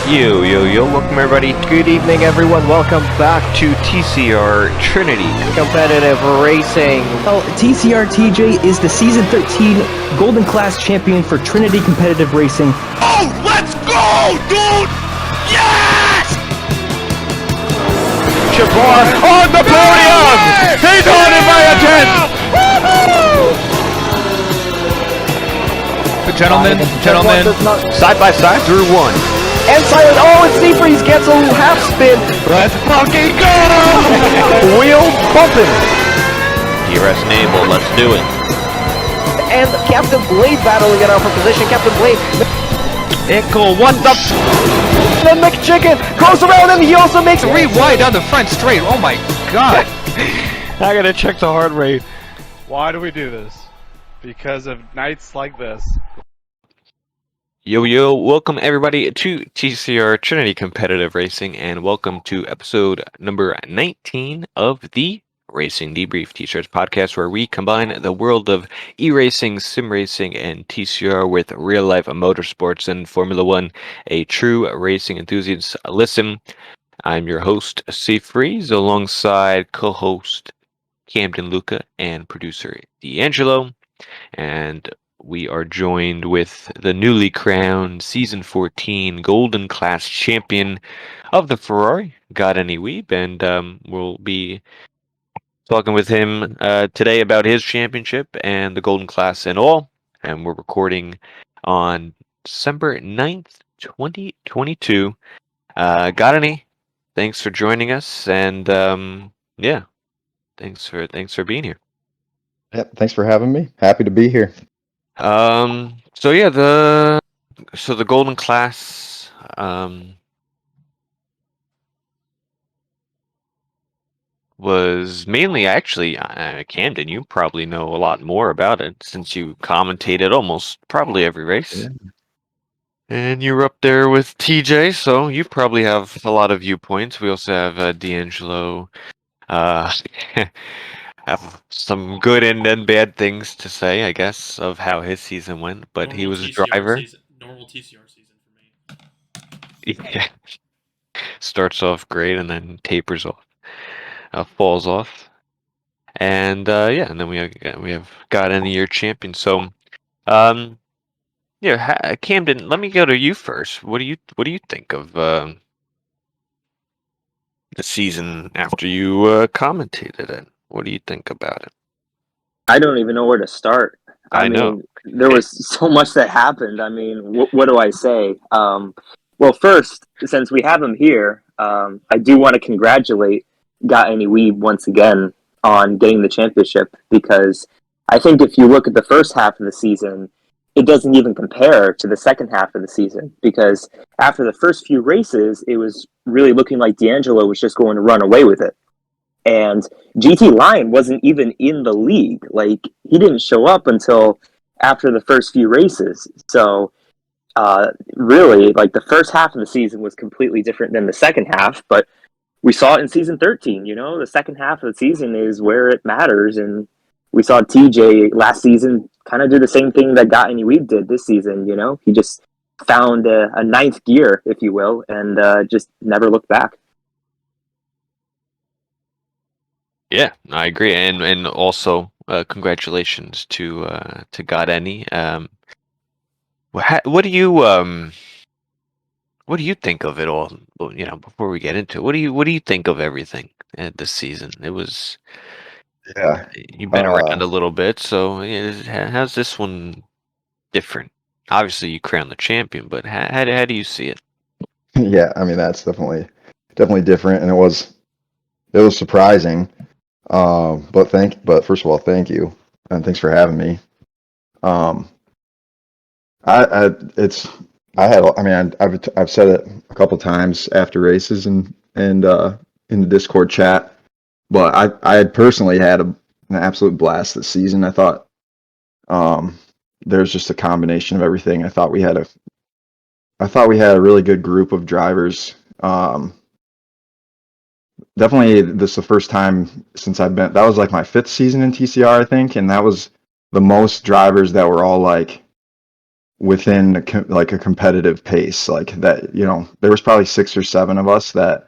Welcome everybody. Good evening, everyone. Welcome back to TCR Trinity Competitive Racing. Well, TCR TJ is the Season 13 Golden Class Champion for Trinity Competitive Racing. Oh, let's go, dude! Yes! Jabbar on the podium! He's on it by a 10! Gentlemen, side by side through one. And silent, and CFreeze gets a half spin. Let's fucking go! Wheel bumping. DRS enable, let's do it. And Captain Blade battling it out for position. Captain Blade. Ickle, what the? Then McChicken goes around and he also makes rewind on the front straight. Oh my god. I gotta check the heart rate. Why do we do this? Because of nights like this. Welcome everybody to TCR Trinity Competitive Racing, and welcome to episode number 19 of the Racing Debrief T-shirts podcast, where we combine the world of e-racing, sim racing, and TCR with real-life motorsports and Formula One. A true racing enthusiast listen. I'm your host, CFreeze, alongside co-host Camden, Luca, and producer Deangelo, and we are joined with the newly crowned Season 14 Golden Class Champion of the Ferrari, gotanywieb, and we'll be talking with him today about his championship and the Golden Class and all. And we're recording on December 9th, 2022. Gotany, thanks for joining us, and thanks for being here. Yep, thanks for having me. Happy to be here. The Golden Class was mainly actually Camden. You probably know a lot more about it since you commentated almost probably every race. Yeah. And you were up there with TJ, so you probably have a lot of viewpoints. We also have Deangelo. Have some good and bad things to say, I guess, of how his season went, but normal he was a driver. Normal TCR season for me. Yeah. Starts off great and then tapers off, falls off, and and then we have got any year champion. So, Camden, let me go to you first. What do you think of the season after you commentated it? What do you think about it? I don't even know where to start. I mean, there was so much that happened. I mean, what do I say? Well, first, since we have him here, I do want to congratulate gotanywieb once again on getting the championship, because I think if you look at the first half of the season, it doesn't even compare to the second half of the season, because after the first few races, it was really looking like Deangelo was just going to run away with it. And GT Lion wasn't even in the league. Like, he didn't show up until after the first few races. So, really, like, the first half of the season was completely different than the second half. But we saw it in Season 13, the second half of the season is where it matters. And we saw TJ last season kind of do the same thing that gotanywieb did this season, He just found a ninth gear, if you will, and just never looked back. Yeah, I agree, and also congratulations to gotany. What do you think of it all? Before we get into it, what do you think of everything this season? It was you've been around a little bit, so how's this one different? Obviously, you crowned the champion, but how do you see it? Yeah, I mean, that's definitely different, and it was surprising. But first of all, thank you, and thanks for having me. I've said it a couple times after races and in the Discord chat, but I had personally had an absolute blast this season. I thought there's just a combination of everything. I thought we had a really good group of drivers. Definitely, this is the first time since that was like my 5th season in TCR, I think, and that was the most drivers that were all like within like a competitive pace, like that. There was probably 6 or 7 of us that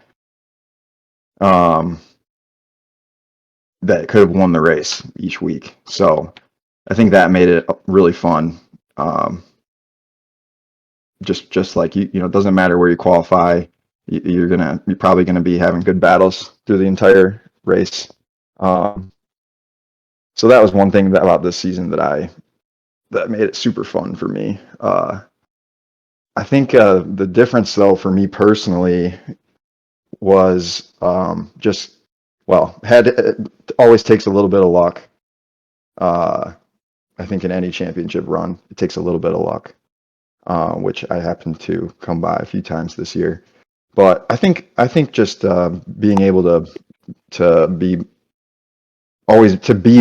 could have won the race each week. So I think that made it really fun. Just like it doesn't matter where you qualify, you're probably gonna be having good battles through the entire race. So that was one thing about this season that made it super fun for me. I think the difference, though, for me personally was it always takes a little bit of luck. I think in any championship run, it takes a little bit of luck, which I happened to come by a few times this year. But I think just being able to be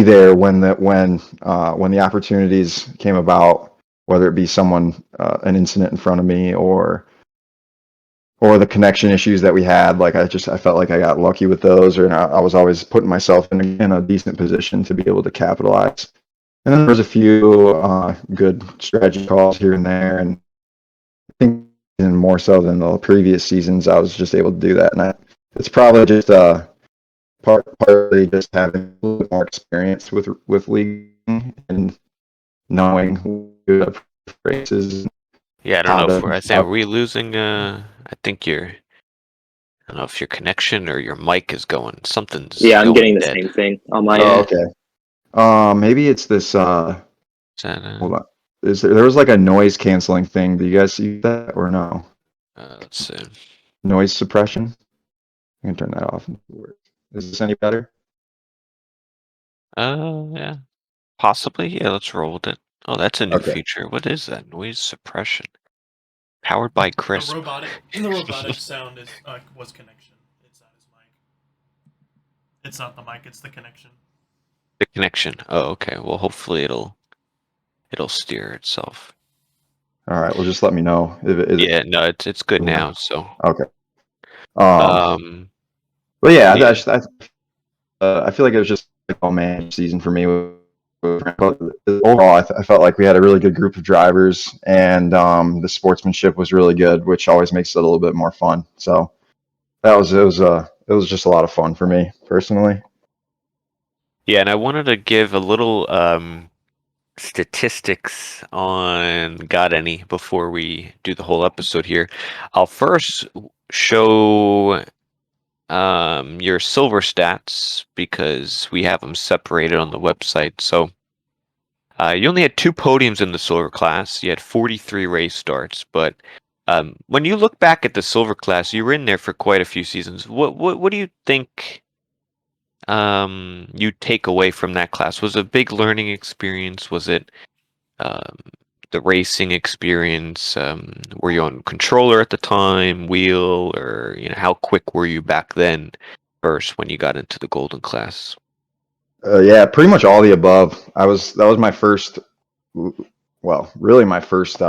there when the opportunities came about, whether it be an incident in front of me or the connection issues that we had. Like I felt like I got lucky with those, or I was always putting myself in a decent position to be able to capitalize. And then there was a few good strategy calls here and there, and I think even more so than the previous seasons, I was just able to do that. And it's probably just partly just having a little bit more experience with leaguing and knowing who the races. Yeah, I don't know if are we losing? I think I don't know if your connection or your mic is going. Something's Yeah, I'm going getting the dead. same thing on my Oh, end. okay. Maybe it's this. Hold on. There was like a noise canceling thing. Do you guys see that or no? Let's see. Noise suppression. I can turn that off. Is this any better? Yeah, possibly. Yeah, let's roll with it. Oh, that's a new Okay. feature. What is that? Noise suppression. Powered by Crisp. The robotic sound was connection. It's not his mic. It's not the mic. It's the connection. The connection. Oh, okay. Well, hopefully it'll steer itself. All right. Well, just let me know. Yeah, no, it's good now. So okay. But yeah, I feel like it was just a man season for me. Overall, I felt like we had a really good group of drivers, and the sportsmanship was really good, which always makes it a little bit more fun. So it was just a lot of fun for me personally. Yeah, and I wanted to give a little statistics on Got Any before we do the whole episode here. I'll first show your silver stats because we have them separated on the website. So you only had 2 podiums in the silver class. You had 43 race starts, but when you look back at the silver class, you were in there for quite a few seasons. What do you think you take away from that class? Was it a big learning experience? Was it the racing experience? Were you on controller at the time, wheel, or how quick were you back then first when you got into the golden class? Yeah, pretty much all the above. That was my first, really my first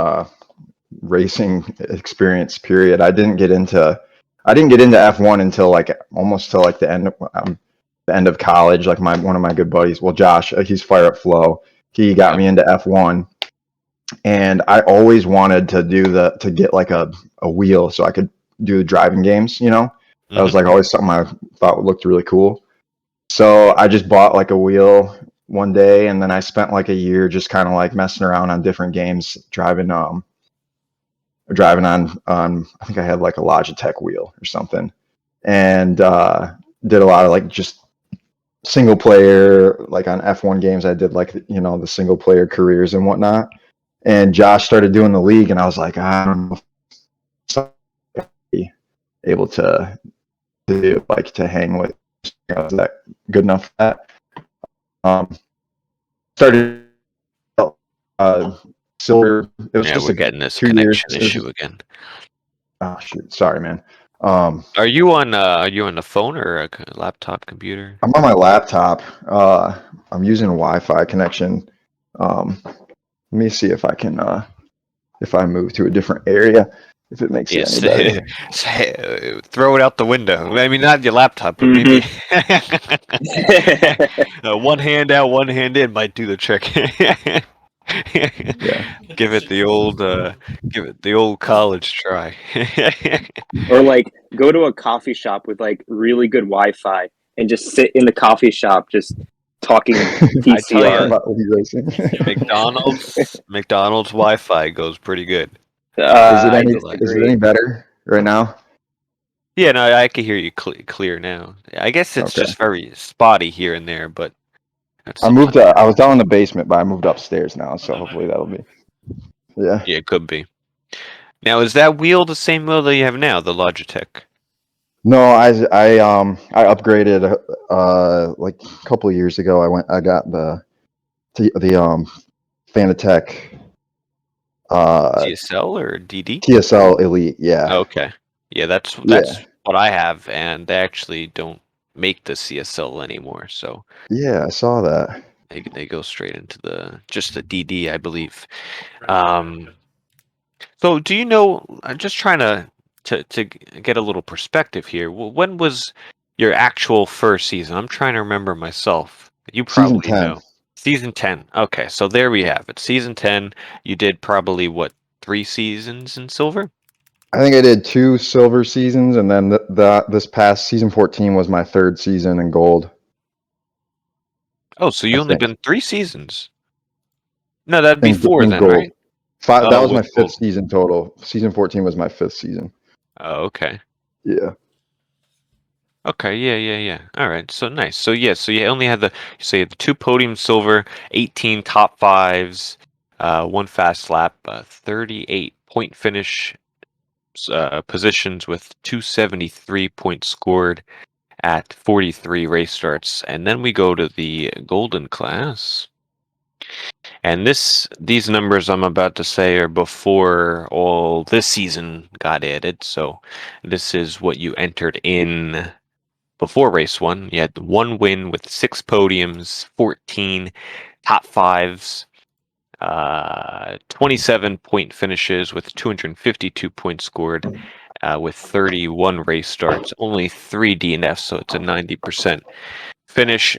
racing experience. Period. I didn't get into F1 until almost till the end of college. Like one of my good buddies, Josh, he's Fire Up Flow. He got me into F1, and I always wanted to get like a wheel so I could do the driving games. That was always something I thought looked really cool. So I just bought like a wheel one day, and then I spent like a year just kind of messing around on different games, driving on I think I had like a Logitech wheel or something, and did a lot of just single player, like on F1 games. I did the single player careers and whatnot. And Josh started doing the league, and I was like, I don't know if I'm able to hang with. Was that good enough for that? Started silver. It was just we're getting this 2 connection years. issue again. Oh shoot! Sorry, man. Are you on the phone or a laptop computer? I'm on my laptop. I'm using a Wi-Fi connection. Let me see if I can if I move to a different area, if it makes it any better. Throw it out the window. I mean, not your laptop, but maybe one hand out, one hand in might do the trick. Yeah. Give it the old college try. Or like go to a coffee shop with like really good Wi-Fi and just sit in the coffee shop just talking I tell Talking TCR. you, about league racing. McDonald's Wi-Fi goes pretty good. I Is it disagree. any better right now? Yeah, no, I can hear you clear now. I guess it's Okay. just very spotty here and there, but that's I sometimes. moved. I was down in the basement, but I moved upstairs now, so that might hopefully be that'll why. be. Yeah. Yeah, it could be. Now, is that wheel the same wheel that you have now, the Logitech? No, I upgraded like a couple of years ago. I got the Fanatec TSL or DD? TSL Elite. Yeah. Okay. Yeah, that's Yeah. what I have, and they actually don't make the CSL anymore, so Yeah, I saw that. they go straight into just the DD, I believe. Right. Um, so do you know? I'm just trying to get a little perspective here. When was your actual first season? I'm trying to remember myself. You Season probably 10. know. Season 10. Okay, so there we have it. Season 10. You did probably what, 3 seasons in silver? I think I did 2 silver seasons, and then this past season 14 was my 3rd season in gold. Oh, so I you only think been 3 seasons. No, that'd be four in then, gold. right? Five. That Oh, was my with 5th gold. season total. Season 14 was my 5th season. Oh, okay. Yeah. Okay, yeah. All right, so nice. So yeah, so you only had you had the 2 podium silver, 18 top fives, 1 fast lap, 38 point finish positions with 273 points scored at 43 race starts, and then we go to the golden class. And these numbers I'm about to say are before all this season got added. So this is what you entered in before race 1. You had 1 win with 6 podiums, 14 top fives, 27 point finishes with 252 points scored, with 31 race starts, only 3 DNFs, so it's a 90% finish.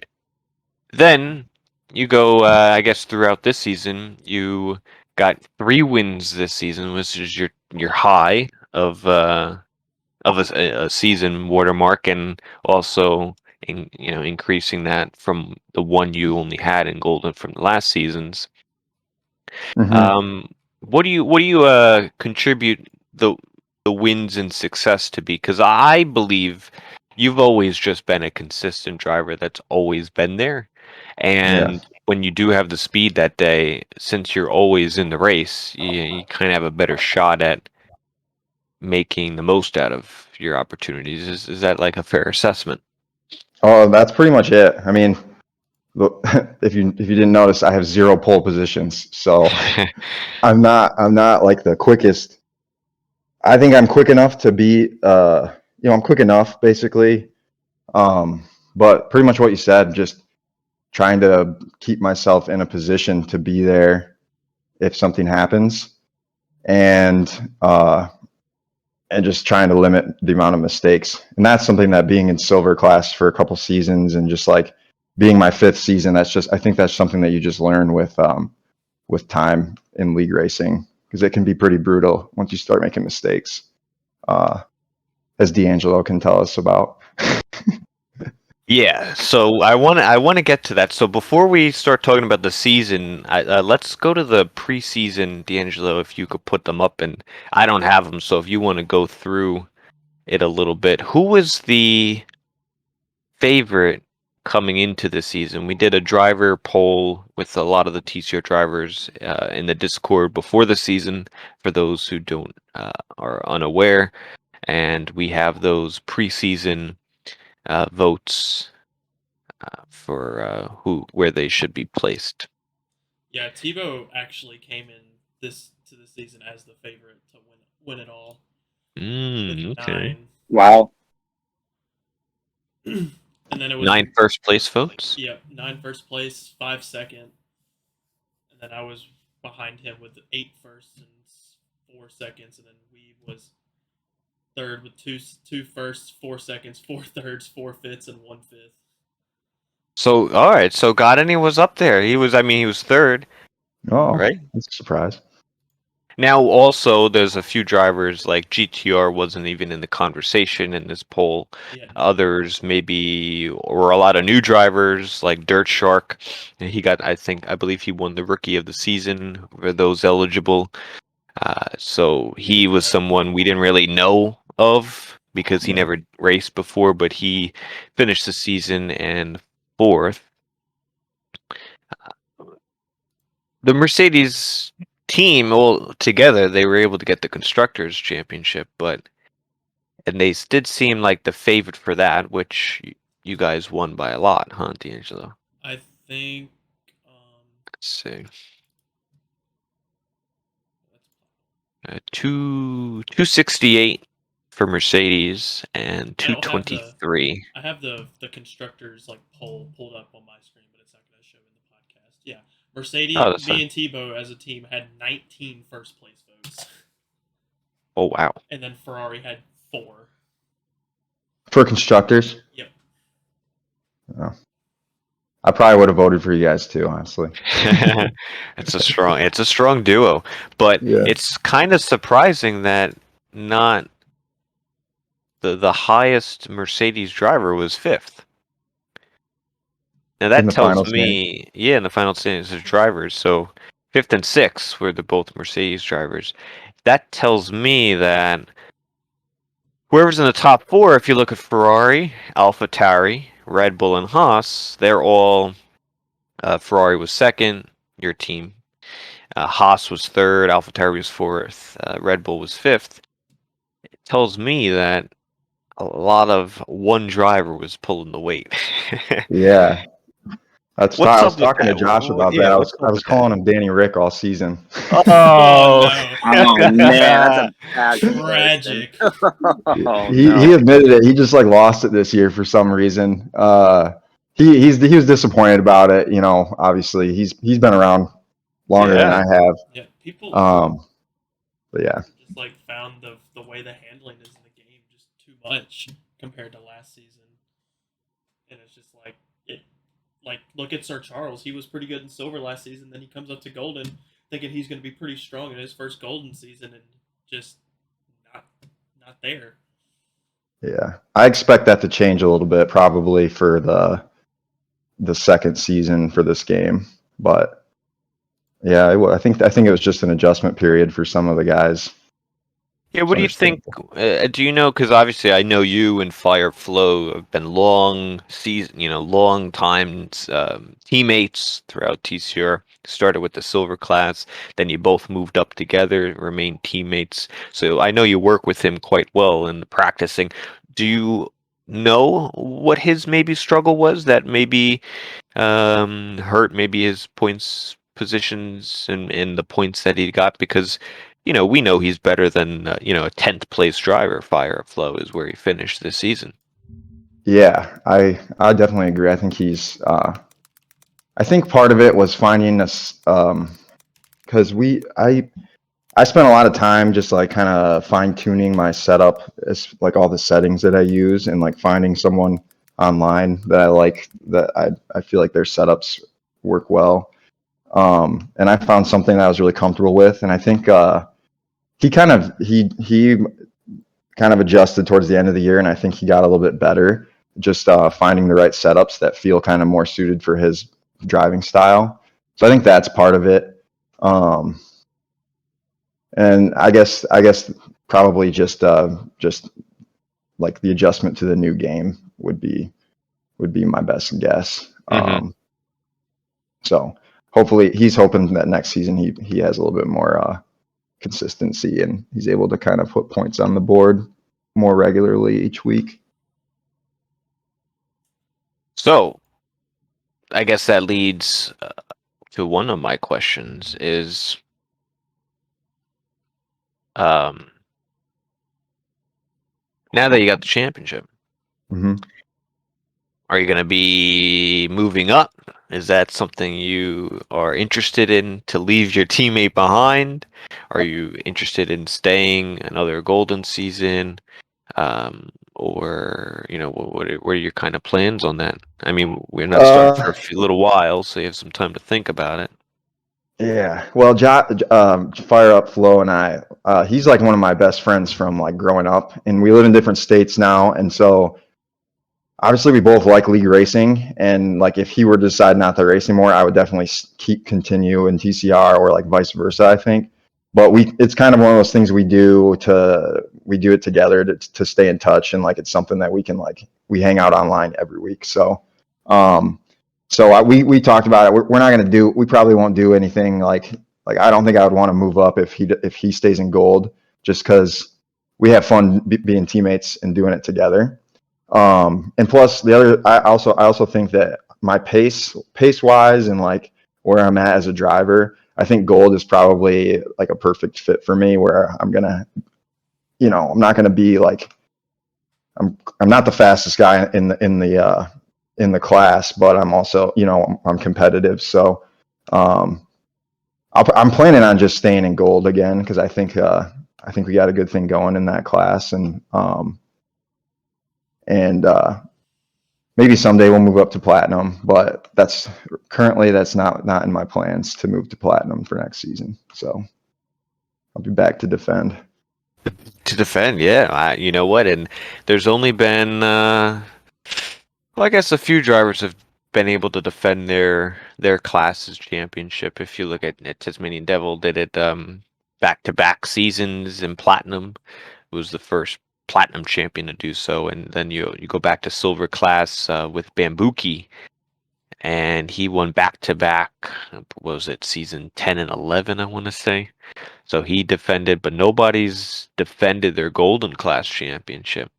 Then you go, I guess, throughout this season, you got 3 wins this season, which is your high of a season watermark, and also increasing that from the one you only had in golden from the last seasons. Hmm. What do you contribute the wins and success to be? Because I believe you've always just been a consistent driver that's always been there, Yeah. and when you do have the speed that day, since you're always in the race, you kind of have a better shot at making the most out of your opportunities. Is that like a fair assessment? Oh, that's pretty much it. I mean, if you didn't notice, I have 0 pole positions, so I'm not like the quickest. I think I'm quick enough to be I'm quick enough basically. But pretty much what you said, just trying to keep myself in a position to be there if something happens, and just trying to limit the amount of mistakes. And that's something that being in silver class for a couple seasons and just like being my 5th season, I think that's something that you just learn with time in league racing, because it can be pretty brutal once you start making mistakes, as Deangelo can tell us about. Yeah, so I want to get to that. So before we start talking about the season, let's go to the preseason, Deangelo. If you could put them up, and I don't have them, so if you want to go through it a little bit, who was the favorite coming into the season? We did a driver poll with a lot of the TCR drivers in the Discord before the season, for those who don't are unaware, and we have those preseason votes for where they should be placed. Yeah, Tebow actually came in to the season as the favorite to win it all with Okay. 9. Wow. And then it was 9 first place votes. 9 first place, 5 second, and then I was behind him with 8 firsts and 4 seconds, and then Weeb was third with two firsts, 4 seconds, 4 thirds, 4 fifths, and 1 fifth. So all right, so Godany was up there. He was third. Oh, right? that's a surprise. Now, also, there's a few drivers like GTR wasn't even in the conversation in this poll. Yeah, no. Others maybe, or a lot of new drivers like Dirt Shark. And he got, I believe he won the Rookie of the Season for those eligible. So he was someone we didn't really know of because he Yeah. never raced before, but he finished the season and fourth. The Mercedes team all together, they were able to get the constructors championship, and they did seem like the favorite for that, which you guys won by a lot, huh, Deangelo? I think. Let's see. 268 for Mercedes and I don't have the 223. I have the constructors like poll pulled up on my screen, but it's not going to show in the podcast. Yeah, Oh, Mercedes, that's me fine. and Tebow as a team had 19 first place votes, Oh, wow. and then Ferrari had 4. For constructors, Yep. I probably would have voted for you guys too, honestly. It's a strong duo, but Yeah. it's kind of surprising that not the highest Mercedes driver was fifth. Now In that the tells final standing. me, yeah, in the final standings of drivers, so fifth and sixth were the both Mercedes drivers. That tells me that whoever's in the top four, if you look at Ferrari, AlphaTauri, Red Bull, and Haas, they're all Ferrari was second, your team. Haas was third, AlphaTauri was fourth, Red Bull was fifth. It tells me that a lot of one driver was pulling the weight. Yeah. That's What's I was up with talking to that? Josh about that. Yeah, I what's was I up was with that? calling him Danny Rick all season. Oh Oh, no! Oh man, that's a bad comparison. Tragic. Oh He no. admitted it. He just like lost it this year for some reason. He was disappointed about it. You know, obviously he's been around longer than yeah. I have. Yeah, people But yeah, just like found the way the handling is in the game just too much compared to last season, and it's just like it. Like look at Sir Charles, he was pretty good in silver last season. Then he comes up to golden, thinking he's going to be pretty strong in his first golden season, and just not there. yeah. I expect that to change a little bit probably for the second season for this game. But yeah, I think it was just an adjustment period for some of the guys. Yeah, It's what do you think? understandable. Do you know? Because obviously, I know you and Fire Flow have been long season, long time teammates throughout TCR. Started with the silver class, then you both moved up together, remained teammates. So I know you work with him quite well in the practicing. Do you know what his maybe struggle was that maybe hurt maybe his points positions and in the points that he got? Because we know he's better than a 10th place driver. Fire Flow is where he finished this season. Yeah, I definitely agree. I think I think part of it was finding us because I spent a lot of time just like kind of fine tuning my setup, as like all the settings that I use, and like finding someone online that I like, that I feel like their setups work well. And I found something that I was really comfortable with, and I think he kind of adjusted towards the end of the year, and I think he got a little bit better just finding the right setups that feel kind of more suited for his driving style. So I think that's part of it. And I guess probably just like the adjustment to the new game would be my best guess. Mm-hmm. So hopefully he's hoping that next season he has a little bit more consistency and he's able to kind of put points on the board more regularly each week. So I guess that leads to one of my questions is now that you got the championship, Mm-hmm. are you going to be moving up? Is that something you are interested in, to leave your teammate behind? Are you interested in staying another golden season? Or what are your kind of plans on that? I mean, we're not starting for a little while, so you have some time to think about it. Yeah, well, Fire Up Flo and I, he's like one of my best friends from like growing up, and we live in different states now, and so obviously we both like league racing, and like if he were to decide not to race anymore, I would definitely continue in TCR or like vice versa, I think. But it's kind of one of those things we do it together to stay in touch, and like it's something that we hang out online every week. So, we talked about it. We're not going to we probably won't do anything like I don't think I would want to move up if he stays in gold, just because we have fun being teammates and doing it together. And plus I also think that my pace wise and like where I'm at as a driver, I think gold is probably like a perfect fit for me, where I'm not gonna be like I'm not the fastest guy in the class, but I'm also I'm competitive. So I'm planning on just staying in gold again, because I think we got a good thing going in that class, and maybe someday we'll move up to platinum, but that's not in my plans to move to platinum for next season. So I'll be back to defend. To defend, yeah. You know what? And there's only been, well, I guess a few drivers have been able to defend their classes championship. If you look at Tasmanian Devil, did it back-to-back seasons in platinum. It was the first platinum champion to do so, and then you go back to silver class with Bambuki, and he won back-to-back. What was it, season 10 and 11? I want to say. So he defended, but nobody's defended their golden class championship.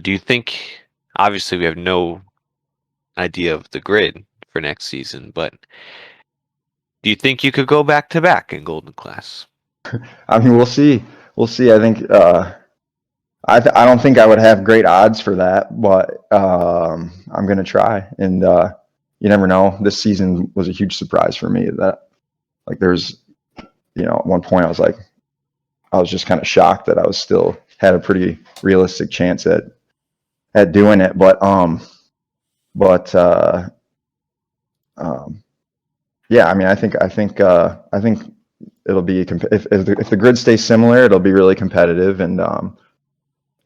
Do you think? Obviously, we have no idea of the grid for next season, but do you think you could go back-to-back in golden class? I mean, we'll see. We'll see. I think I don't think I would have great odds for that, but I'm gonna try. And you never know. This season was a huge surprise for me. That like there's at one point I was just kind of shocked that I was still had a pretty realistic chance at doing it. But yeah, I mean, I think it'll be if the grid stays similar, it'll be really competitive, and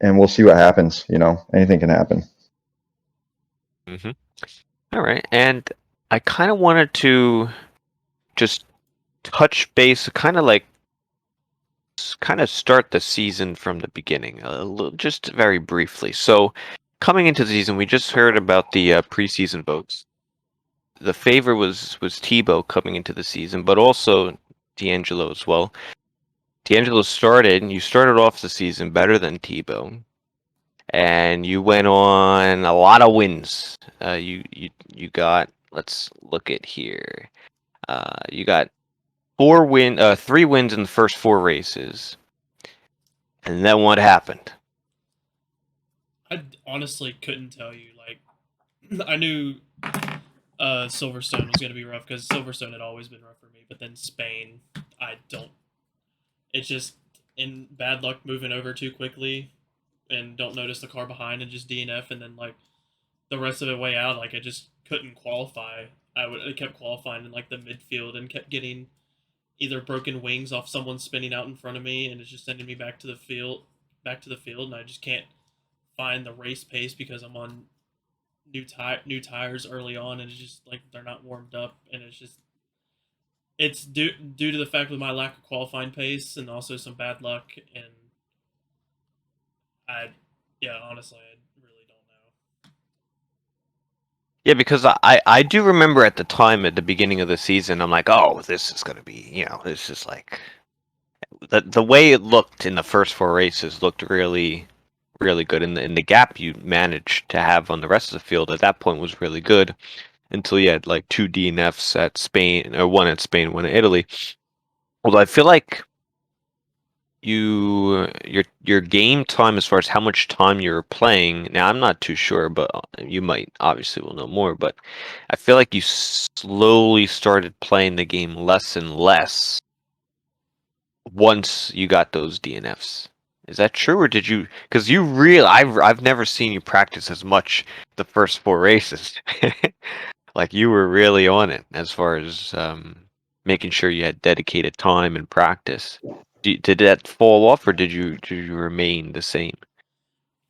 we'll see what happens. Anything can happen. Mm-hmm. All right, and I kind of wanted to just touch base, kind of start the season from the beginning, just very briefly. So, coming into the season, we just heard about the preseason votes. The favor was Tebow coming into the season, but also Deangelo as well. Deangelo you started off the season better than Tebow, and you went on a lot of wins. You got, let's look at here. You got 3 wins in the first 4 races. And then what happened? I honestly couldn't tell you. Like, I knew Silverstone was going to be rough because Silverstone had always been rough for me. But then Spain, I don't. It's just in bad luck moving over too quickly and don't notice the car behind and just DNF. And then, like, the rest of it way out, like, I just couldn't qualify. I kept qualifying in, like, the midfield and kept getting either broken wings off someone spinning out in front of me, and it's just sending me back to the field, and I just can't find the race pace because I'm on new tires early on, and it's just like they're not warmed up, and it's due to the fact of my lack of qualifying pace and also some bad luck, and honestly, I really don't know. Yeah, because I do remember at the time, at the beginning of the season, I'm like, oh, this is going to be, this is like, the way it looked in the first 4 races looked really, really good. And the gap you managed to have on the rest of the field at that point was really good, until you had like 2 DNFs at Spain, or 1 at Spain, 1 at Italy. Although I feel like your game time, as far as how much time you're playing, now I'm not too sure, but you might obviously will know more, but I feel like you slowly started playing the game less and less once you got those DNFs. Is that true, or did you? Because I've never seen you practice as much the first 4 races. Like, you were really on it as far as making sure you had dedicated time and practice. Did that fall off, or did you remain the same?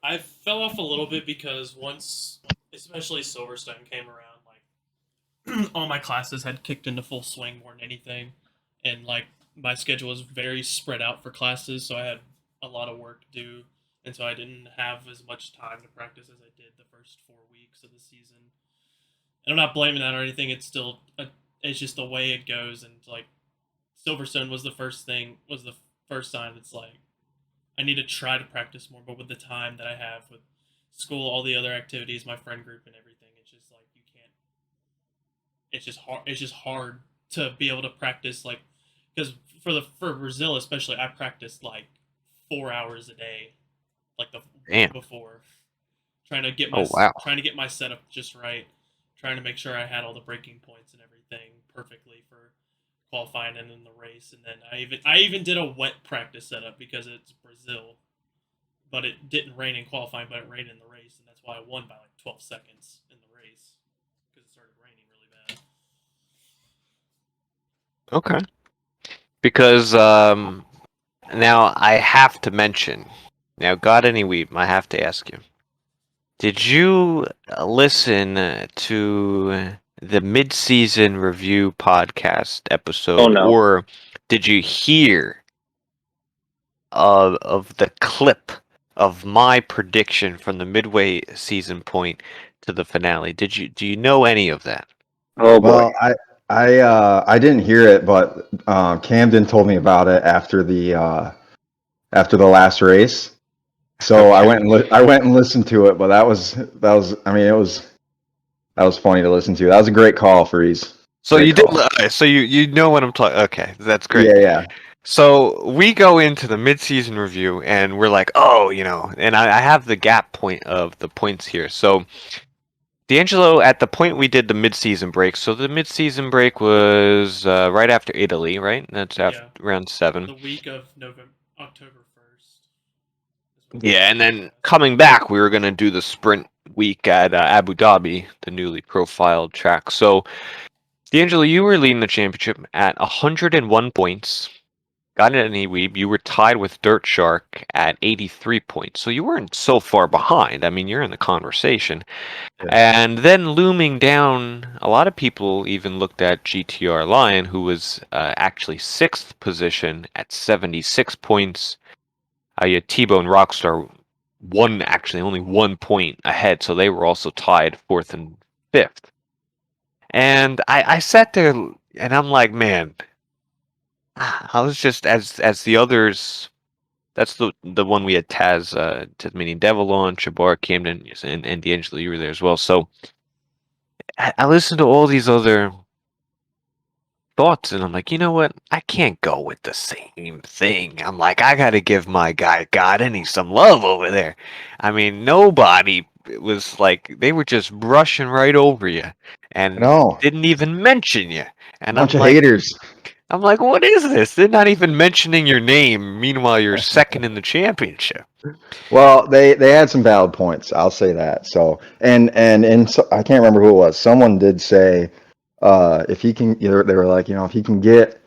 I fell off a little bit because once, especially Silverstone came around, like all my classes had kicked into full swing more than anything, and like my schedule was very spread out for classes, so I had a lot of work to do, and so I didn't have as much time to practice as I did the first 4 weeks of the season. And I'm not blaming that or anything. It's still it's just the way it goes, and like Silverstone was the first time it's like I need to try to practice more, but with the time that I have with school, all the other activities, my friend group, and everything, it's just like you can't. It's just hard. It's just hard to be able to practice like because for Brazil especially, I practiced like 4 hours a day, like the Damn. week before, trying to get Oh, wow. my setup just right, trying to make sure I had all the braking points and everything perfectly for qualifying and in the race. And then I even did a wet practice setup because it's Brazil, but it didn't rain in qualifying, but it rained in the race, and that's why I won by like 12 seconds in the race because it started raining really bad. Okay. Because now I have to mention, now gotanywieb, I have to ask you, did you listen to the mid-season review podcast episode, Oh, no. or did you hear of the clip of my prediction from the midway season point to the finale? Do you know any of that? Oh boy. Well, I didn't hear it, but Camden told me about it after the last race. So I Okay. went and listened to it, but that was I mean that was funny to listen to. That was a great call, Freeze. So Great you did. call. So you know what I'm talking. Okay, that's great. Yeah. So we go into the mid-season review, and we're like, oh, and I have the gap point of the points here. So Deangelo, at the point we did the mid-season break, so the mid-season break was right after Italy, right? That's after round 7. The week of October 1st. Yeah, and then coming back, we were going to do the sprint week at Abu Dhabi, the newly profiled track. So, Deangelo, you were leading the championship at 101 points. Gotanywieb, you were tied with Dirt Shark at 83 points. So you weren't so far behind. I mean, you're in the conversation. Yeah. And then looming down, a lot of people even looked at GTR Lion, who was actually 6th position at 76 points. You had T-Bone Rockstar only 1 point ahead, so they were also tied 4th and 5th. And I sat there and I'm like, man, I was just as the others. That's the one we had Taz, meaning Devil on, Chabar, Camden, and Deangelo. You were there as well. So I listened to all these other thoughts, and I'm like, you know what? I can't go with the same thing. I'm like, I got to give my guy Godany some love over there. I mean, nobody was like, they were just brushing right over you and No. didn't even mention you. And Bunch I'm of like, haters. what is this? They're not even mentioning your name. Meanwhile, you're second in the championship. Well, they had some valid points. I'll say that. So so, I can't remember who it was. Someone did say if he can, they were like, if he can get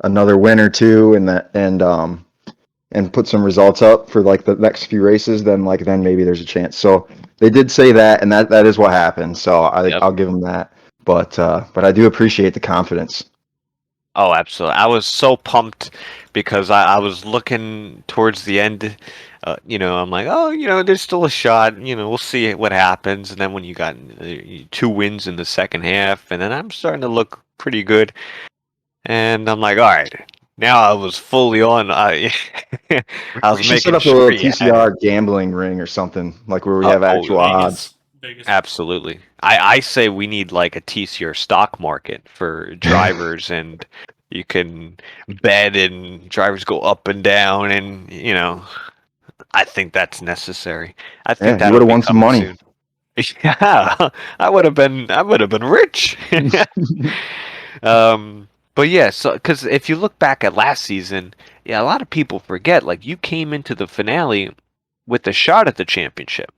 another win or two and put some results up for like the next few races, then maybe there's a chance. So they did say that, and that is what happened. So I'll give them that. But I do appreciate the confidence. Oh, absolutely. I was so pumped because I was looking towards the end. I'm like, oh, there's still a shot. We'll see what happens. And then when you got 2 wins in the second half, and then I'm starting to look pretty good. And I'm like, all right, now I was fully on. I was We should set making up a sure little you had TCR it. gambling ring or something, like where we have Oh, actual odds. Vegas. absolutely. I say we need like a TCR stock market for drivers, and you can bet and drivers go up and down, and I think that's necessary. I think Yeah, you that'll would have be won some coming money. soon. Yeah, I would have been rich. But yeah, so because if you look back at last season, yeah, a lot of people forget, like, you came into the finale with a shot at the championship.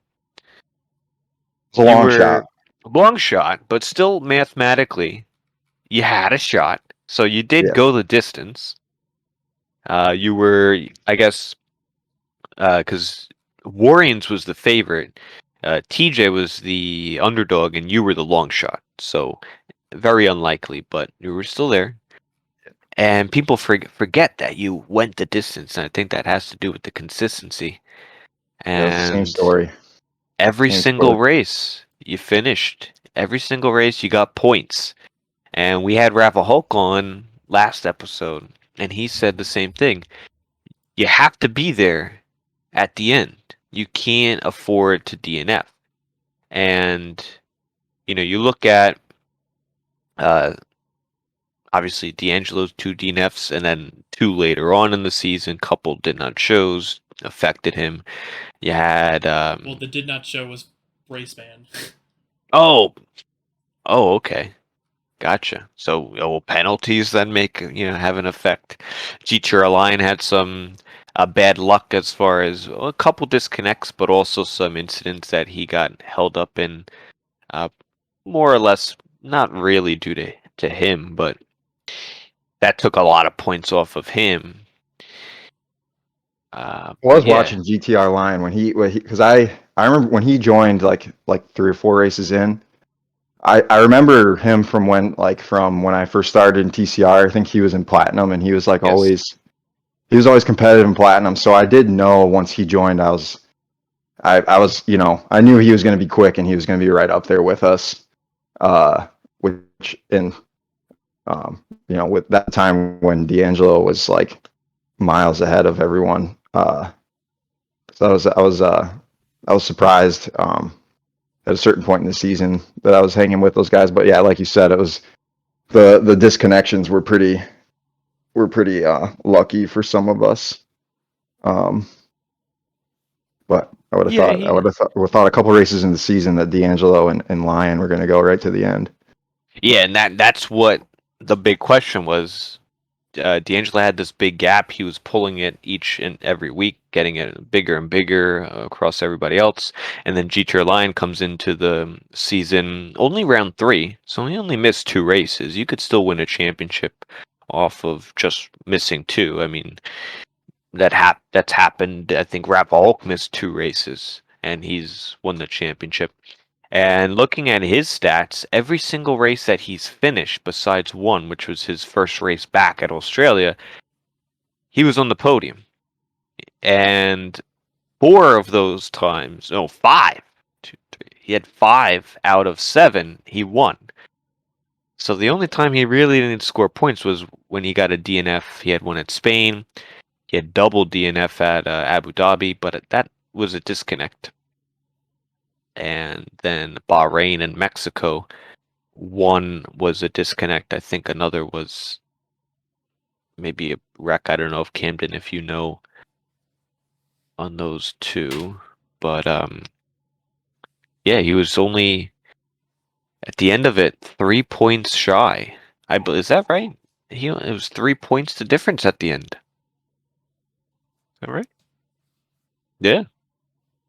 It's a You long were shot. a long shot, but still mathematically, you had a shot. So you did Yeah. go the distance. You were, I guess, because Warriors was the favorite. TJ was the underdog, and you were the long shot. So very unlikely, but you were still there. And people forget that you went the distance, and I think that has to do with the consistency. Yeah, it's the same And story. every Same single story. race you finished. Every single race you got points. And we had Rafa Hulk on last episode, and he said the same thing. You have to be there at the end. You can't afford to DNF. And you look at uh, obviously Deangelo's 2 DNFs, and then 2 later on in the season. Couple did not shows affected him. You had Well, the did not show was race ban. oh okay. Gotcha. So, penalties then make have an effect. Teacher Line had some bad luck as far as a couple disconnects, but also some incidents that he got held up in, uh, more or less not really due to him, but that took a lot of points off of him. I But was yeah, watching GTR Line when he because I remember when he joined like 3 or 4 races in. I remember him from when I first started in TCR. I think he was in platinum, and he was like yes, always competitive in platinum. So I did know once he joined, I was I knew he was going to be quick, and he was going to be right up there with us. Which in with that time when Deangelo was like miles ahead of everyone. So I was surprised at a certain point in the season that I was hanging with those guys. But yeah, like you said, it was the disconnections were pretty lucky for some of us. But yeah, I would have thought a couple races in the season that Deangelo and Lyon were going to go right to the end. yeah, and that's what the big question was. Deangelo had this big gap. He was pulling it each and every week, getting it bigger and bigger across everybody else. And then GTR Line comes into the season only round 3, so he only missed 2 races. You could still win a championship off of just missing 2. I mean, that's happened. I think Rap Hulk missed 2 races, and he's won the championship. And looking at his stats, every single race that he's finished, besides one, which was his first race back at Australia, he was on the podium. And 4 of those times, no, 5. 2, 3, he had 5 out of 7 he won. So the only time he really didn't score points was when he got a DNF. He had one at Spain. He had double DNF at Abu Dhabi, but that was a disconnect. And then Bahrain and Mexico, one was a disconnect. I think another was maybe a wreck. I don't know if Camden, if you know on those 2, but yeah, he was only at the end of it 3 points shy. Is that right? It was 3 points the difference at the end. Is that right? Yeah.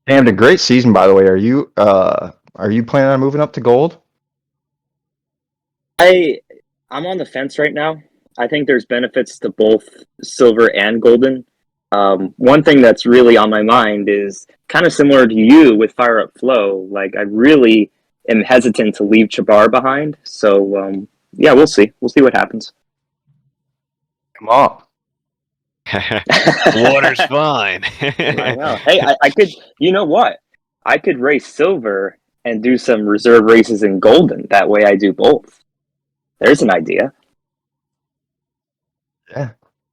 Camden, great season, by the way. Are you planning on moving up to gold? I'm on the fence right now. I think there's benefits to both silver and golden. One thing that's really on my mind is kind of similar to you with Fire Up Flow. Like, I really am hesitant to leave Chabar behind. So, yeah, we'll see. We'll see what happens. Come on. Water's fine. I know. Hey, I could, you know what? I could race silver and do some reserve races in golden. That way I do both. There's an idea. Yeah.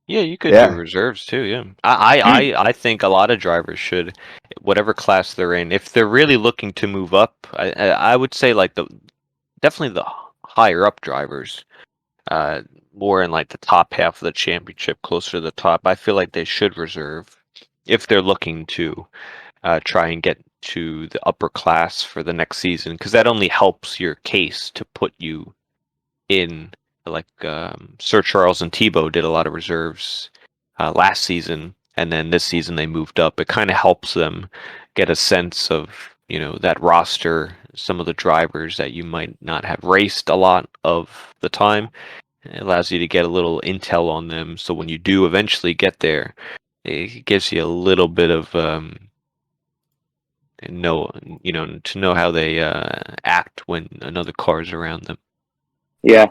Yeah, you could Yeah. do reserves too. Yeah, I think a lot of drivers should, whatever class they're in, if they're really looking to move up. I would say like definitely the higher up drivers, more in like the top half of the championship, closer to the top. I feel like they should reserve if they're looking to try and get to the upper class for the next season, because that only helps your case to put you in. Like Sir Charles and Tebow did a lot of reserves last season, and then this season they moved up. It kind of helps them get a sense of that roster, some of the drivers that you might not have raced a lot of the time, It allows you to get a little intel on them, so when you do eventually get there, it gives you a little bit of to know how they act when another car's around them. Yeah,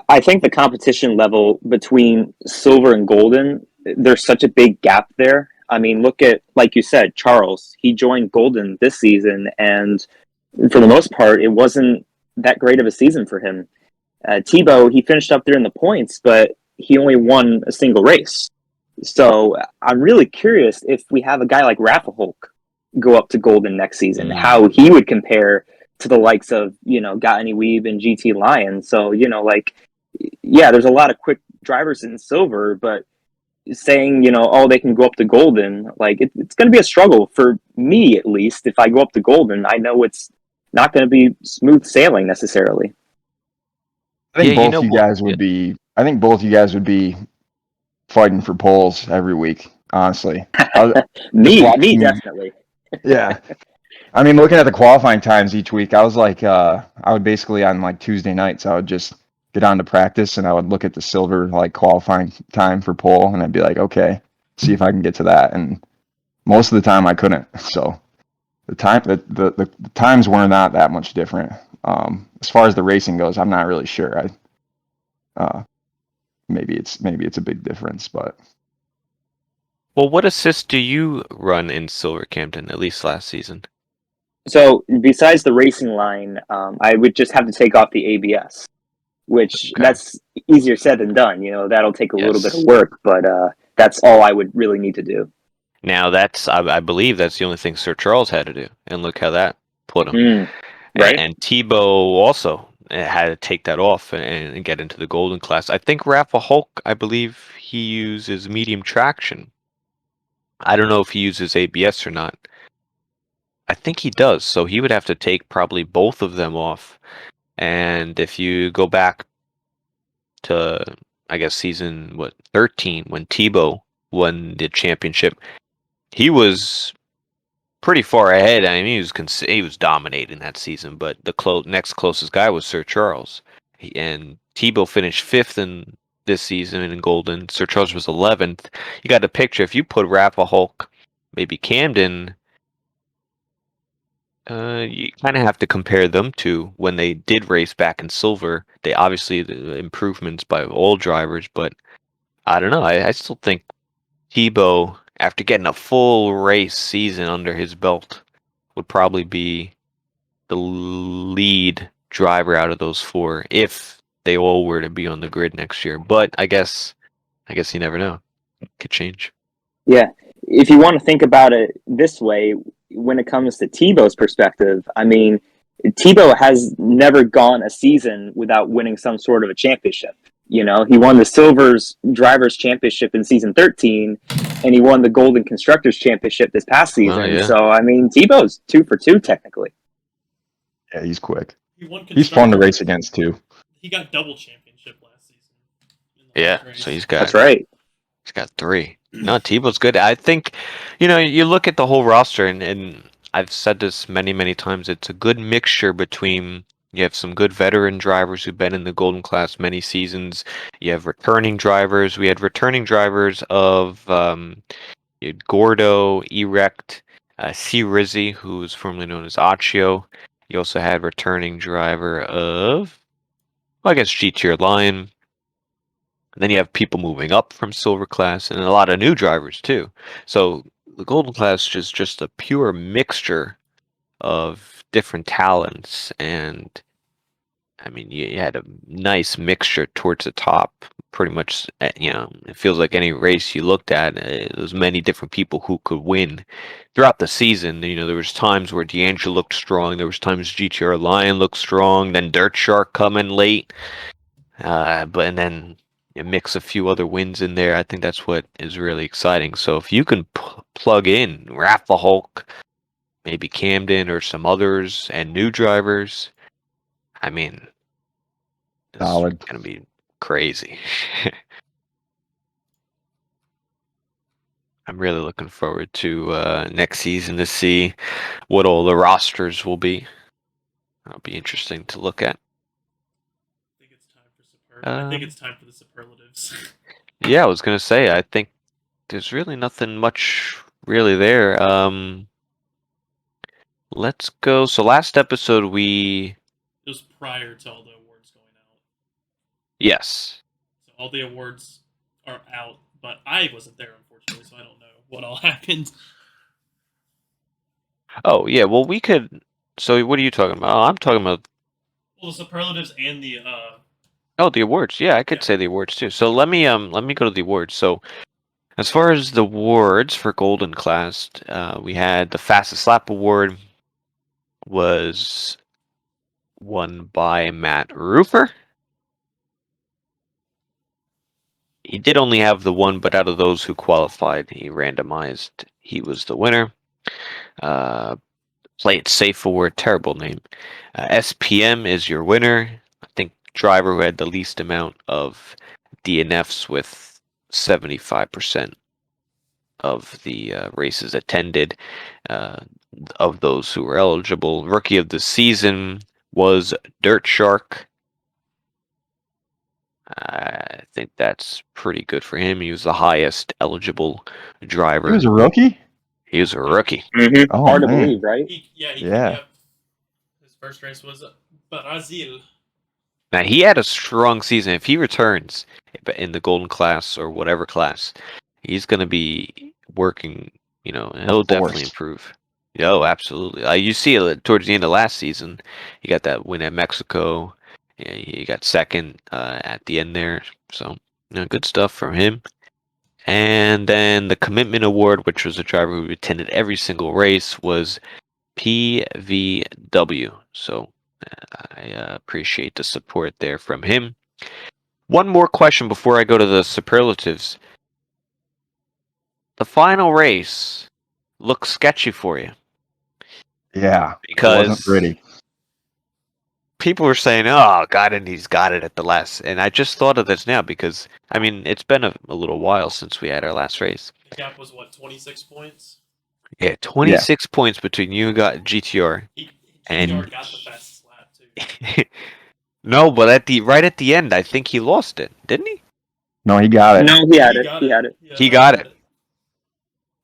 I think the competition level between silver and golden, there's such a big gap there. I mean, look at, like you said, Charles. He joined golden this season, and for the most part, it wasn't that great of a season for him. Tebow, he finished up there in the points, but he only won a single race. So I'm really curious if we have a guy like Rafa Hulk go up to golden next season, how he would compare to the likes of, gotanywieb and GT Lion. So, yeah, there's a lot of quick drivers in silver, but saying, they can go up to golden, like it's going to be a struggle for me, at least. If I go up to golden, I know it's not going to be smooth sailing necessarily. I think both you guys would be. I think both you guys would be fighting for poles every week. Honestly, me definitely. Yeah, I mean, looking at the qualifying times each week, I was like, I would basically on like Tuesday nights, I would just get on to practice and I would look at the silver like qualifying time for pole, and I'd be like, okay, see if I can get to that. And most of the time, I couldn't. So the times were not that much different. As far as the racing goes, I'm not really sure. Maybe it's a big difference, but. Well, what assists do you run in silver, Camden? At least last season. So besides the racing line, I would just have to take off the ABS, which that's easier said than done. That'll take a little bit of work, but that's all I would really need to do. Now I believe that's the only thing Sir Charles had to do, and look how that put him. Right. And Tebow also had to take that off and get into the golden class. I think Rafa Hulk, I believe he uses medium traction. I don't know if he uses ABS or not. I think he does, so he would have to take probably both of them off. And if you go back to, I guess, season 13, when Tebow won the championship, he was pretty far ahead. I mean, he was dominating that season, but the next closest guy was Sir Charles. And Tebow finished 5th in this season in Golden. Sir Charles was 11th. You got a picture. If you put Rafa Hulk, maybe Camden, you kind of have to compare them to when they did race back in silver. They obviously the improvements by all drivers, but I don't know. I still think Tebow, after getting a full race season under his belt, would probably be the lead driver out of those 4 if they all were to be on the grid next year. But I guess you never know. It could change. Yeah. If you want to think about it this way, when it comes to Tebow's perspective, I mean, Tebow has never gone a season without winning some sort of a championship. He won the Silver's Drivers' Championship in season 13, and he won the Golden Constructors' Championship this past season. Yeah. So, I mean, Tebow's 2 for 2, technically. Yeah, he's quick. He's fun to race against, too. He got double championship last season. Yeah, so he's got... That's right. He's got 3. No, Tebow's good. I think, you look at the whole roster, and I've said this many, many times, it's a good mixture between... You have some good veteran drivers who've been in the Golden Class many seasons. You have returning drivers. We had returning drivers of you had Gordo, Erect, CFreeze, who was formerly known as Accio. You also had returning driver of, I guess, GTR Lion. And then you have people moving up from Silver Class and a lot of new drivers too. So the Golden Class is just a pure mixture of different talents, and I mean you had a nice mixture towards the top. Pretty much, it feels like any race you looked at, there was many different people who could win throughout the season. There was times where Deangelo looked strong, there was times GTR Lion looked strong, then Dirt Shark coming late, and then you mix a few other wins in there. I think that's what is really exciting. So if you can plug in Rafa Hulk, maybe Camden or some others, and new drivers, I mean, it's going to be crazy. I'm really looking forward to next season to see what all the rosters will be. That'll be interesting to look at. I think it's I think it's time for the superlatives. Yeah, I was gonna say, I think there's really nothing much really there. Let's go. So last episode It was prior to all the awards going out. yes. So all the awards are out, but I wasn't there, unfortunately, so I don't know what all happened. Oh, yeah, well we could. So what are you talking about? Oh, I'm talking about Well, the superlatives and the the awards. Yeah, I could Yeah. say the awards too. So let me go to the awards. So as far as the awards for Golden Class, we had the fastest lap award was won by Matt Roofer. He did only have the one, but out of those who qualified, he randomized. He was the winner. Play It Safe Award, terrible name. SPM is your winner. I think driver who had the least amount of DNFs with 75% of the races attended. Of those who were eligible, Rookie of the Season was Dirt Shark. I think that's pretty good for him. He was the highest eligible driver. He was a rookie? He was a rookie. Mm-hmm. Oh, Hard to man. believe, right? Yeah. His first race was Brazil. Now he had a strong season. If he returns in the Golden Class or whatever class, he's going to be working. You know, he'll definitely improve. Oh, absolutely. You see it towards the end of last season. He got that win at Mexico. Yeah, he got second at the end there. So, good stuff from him. And then the Commitment Award, which was a driver who attended every single race, was PVW. So I appreciate the support there from him. One more question before I go to the superlatives. The final race looks sketchy for you. Yeah. It Because wasn't pretty. people were saying, oh, he's got it at the last. And I just thought of this now because, I mean, it's been a little while since we had our last race. The gap was, 26 points? Yeah, 26 points between you and GTR. GTR got the fastest lap, too. No, but right at the end, I think he lost it, didn't he? No, he got it. No, he had it. He had it. He got it.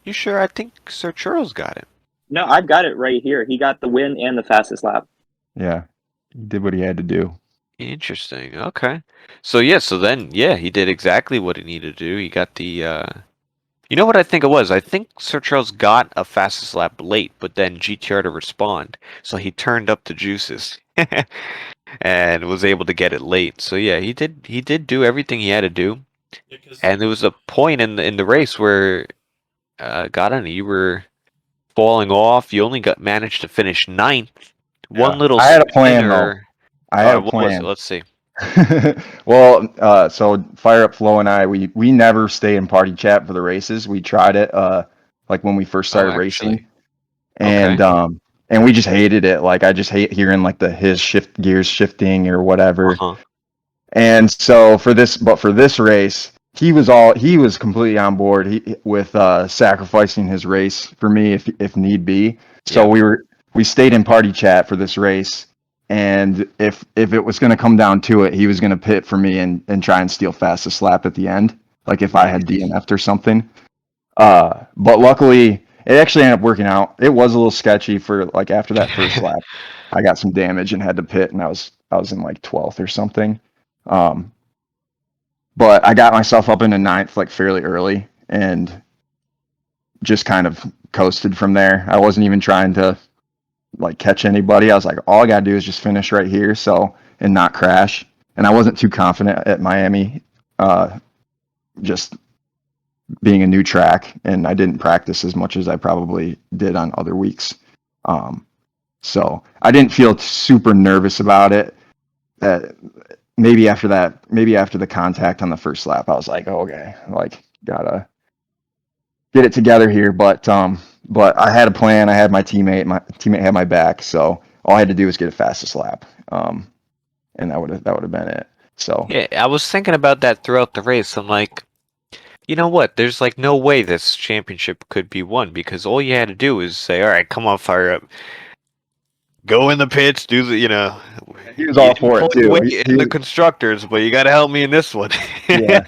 You sure? I think Sir Charles got it. No, I've got it right here. He got the win and the fastest lap. Yeah. He did what he had to do. Interesting. Okay. So then he did exactly what he needed to do. He got the you know what I think it was? I think Sir Charles got a fastest lap late, but then GTR to respond. So he turned up the juices and was able to get it late. So yeah, he did do everything he had to do. Yeah, and there was a point in the race where you were falling off. You only managed to finish 9th. One little I had a plan though. I had a what plan. was it? Let's see. Well, so Fire Up Flo and I, we never stay in party chat for the races. We tried it like when we first started racing, and we just hated it. Like I just hate hearing like his gears shifting or whatever. And so for this race, he was completely on board with sacrificing his race for me if need be. So we stayed in party chat for this race. And if it was going to come down to it, he was going to pit for me and try and steal fastest lap at the end, like if I had DNF'd or something. But luckily, it actually ended up working out. It was a little sketchy for like after that first lap, I got some damage and had to pit, and I was in like 12th or something. But I got myself up into 9th like fairly early and just kind of coasted from there. I wasn't even trying to like catch anybody. I was like, all I gotta do is just finish right here, and not crash. And I wasn't too confident at Miami, just being a new track, and I didn't practice as much as I probably did on other weeks. So I didn't feel super nervous about it. Maybe after the contact on the first lap, I was like, oh, okay, like gotta get it together here. But I had a plan. I had my teammate. My teammate had my back. So all I had to do was get a fastest lap, and that would have been it. So yeah, I was thinking about that throughout the race. I'm like, you know what? There's like no way this championship could be won because all you had to do is say, all right, come on, Fire Up. go in the pits, do the He was you all didn't for pull it your too. weight in the constructors, but you got to help me in this one. Yeah.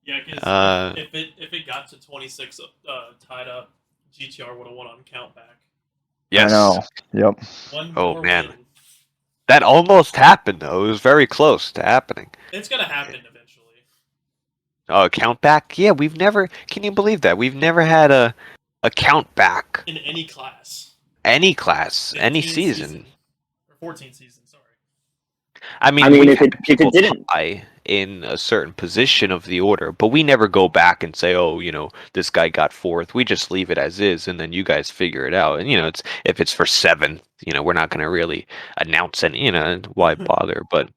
Yeah, because Uh, if it got to 26 tied up, GTR would have won on countback. yes. I know. Yep. One Oh more man, win. that almost happened though. It was very close to happening. It's gonna happen eventually. Oh, countback? Yeah, we've never. Can you believe that? We've never had a countback In any class. any class, any 15 season. Or 14 season, sorry. I mean, I mean, we've if had it people didn't, tie in a certain position of the order, but we never go back and say, "Oh, this guy got fourth." We just leave it as is, and then you guys figure it out. And it's if it's for seventh, we're not going to really announce any. Why bother? But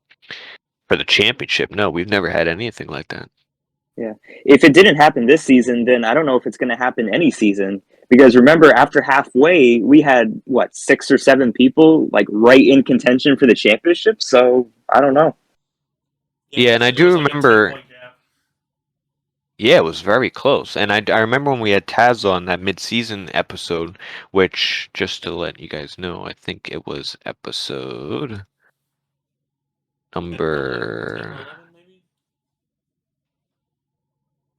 for the championship, no, we've never had anything like that. yeah, if it didn't happen this season, then I don't know if it's going to happen any season. Because remember, after halfway, we had what 6 or 7 people like right in contention for the championship. So I don't know. Yeah, and I there was do like a remember. 10-point gap. Yeah, it was very close. And I remember when we had Taz on that mid-season episode, which, just to let you guys know, I think it was episode 10 or number. 11, maybe?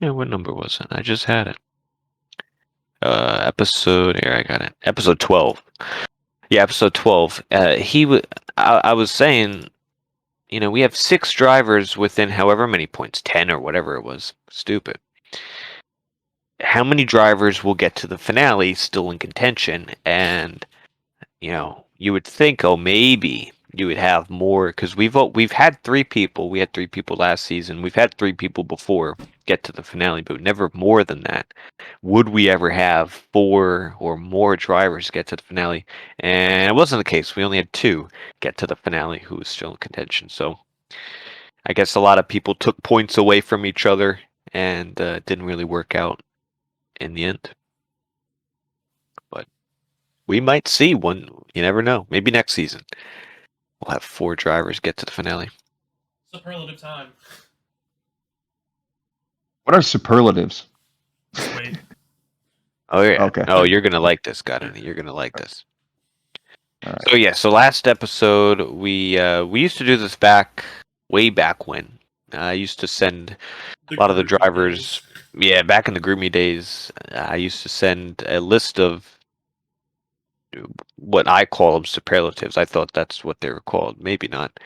Yeah, what number was it? I just had it. Episode. Here, I got it. Episode 12. Yeah, episode 12. I was saying, we have 6 drivers within however many points, 10 or whatever it was. Stupid. How many drivers will get to the finale still in contention? And you would think, oh, maybe you would have more because we've had 3 people. We had 3 people last season. We've had 3 people before get to the finale, but never more than that. Would we ever have 4 or more drivers get to the finale? And it wasn't the case. We only had 2 get to the finale who was still in contention. So I guess a lot of people took points away from each other and didn't really work out in the end. But we might see one. You never know. Maybe next season we'll have 4 drivers get to the finale. Superlative time. What are superlatives? Just wait. Oh yeah. Okay. Oh, you're gonna like this, Gotany. You're gonna like this. All right. So yeah. So last episode we used to do this way back when. I used to send a lot of the Groovy drivers. days. Yeah, back in the Groomy days, I used to send a list of what I call them superlatives. I thought that's what they were called. Maybe not.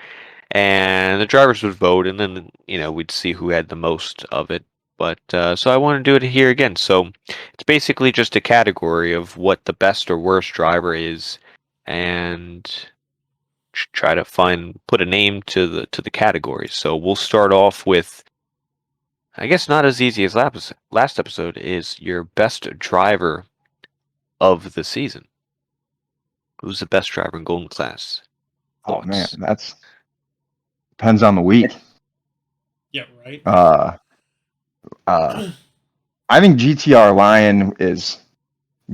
And the drivers would vote, and then we'd see who had the most of it. But so I want to do it here again. So it's basically just a category of what the best or worst driver is, and try to put a name to the category. So we'll start off with, I guess not as easy as last episode, is your best driver of the season. Who's the best driver in Golden Class? Oh man, Thoughts? that's depends on the week. Yeah, right. I think GTR Lion is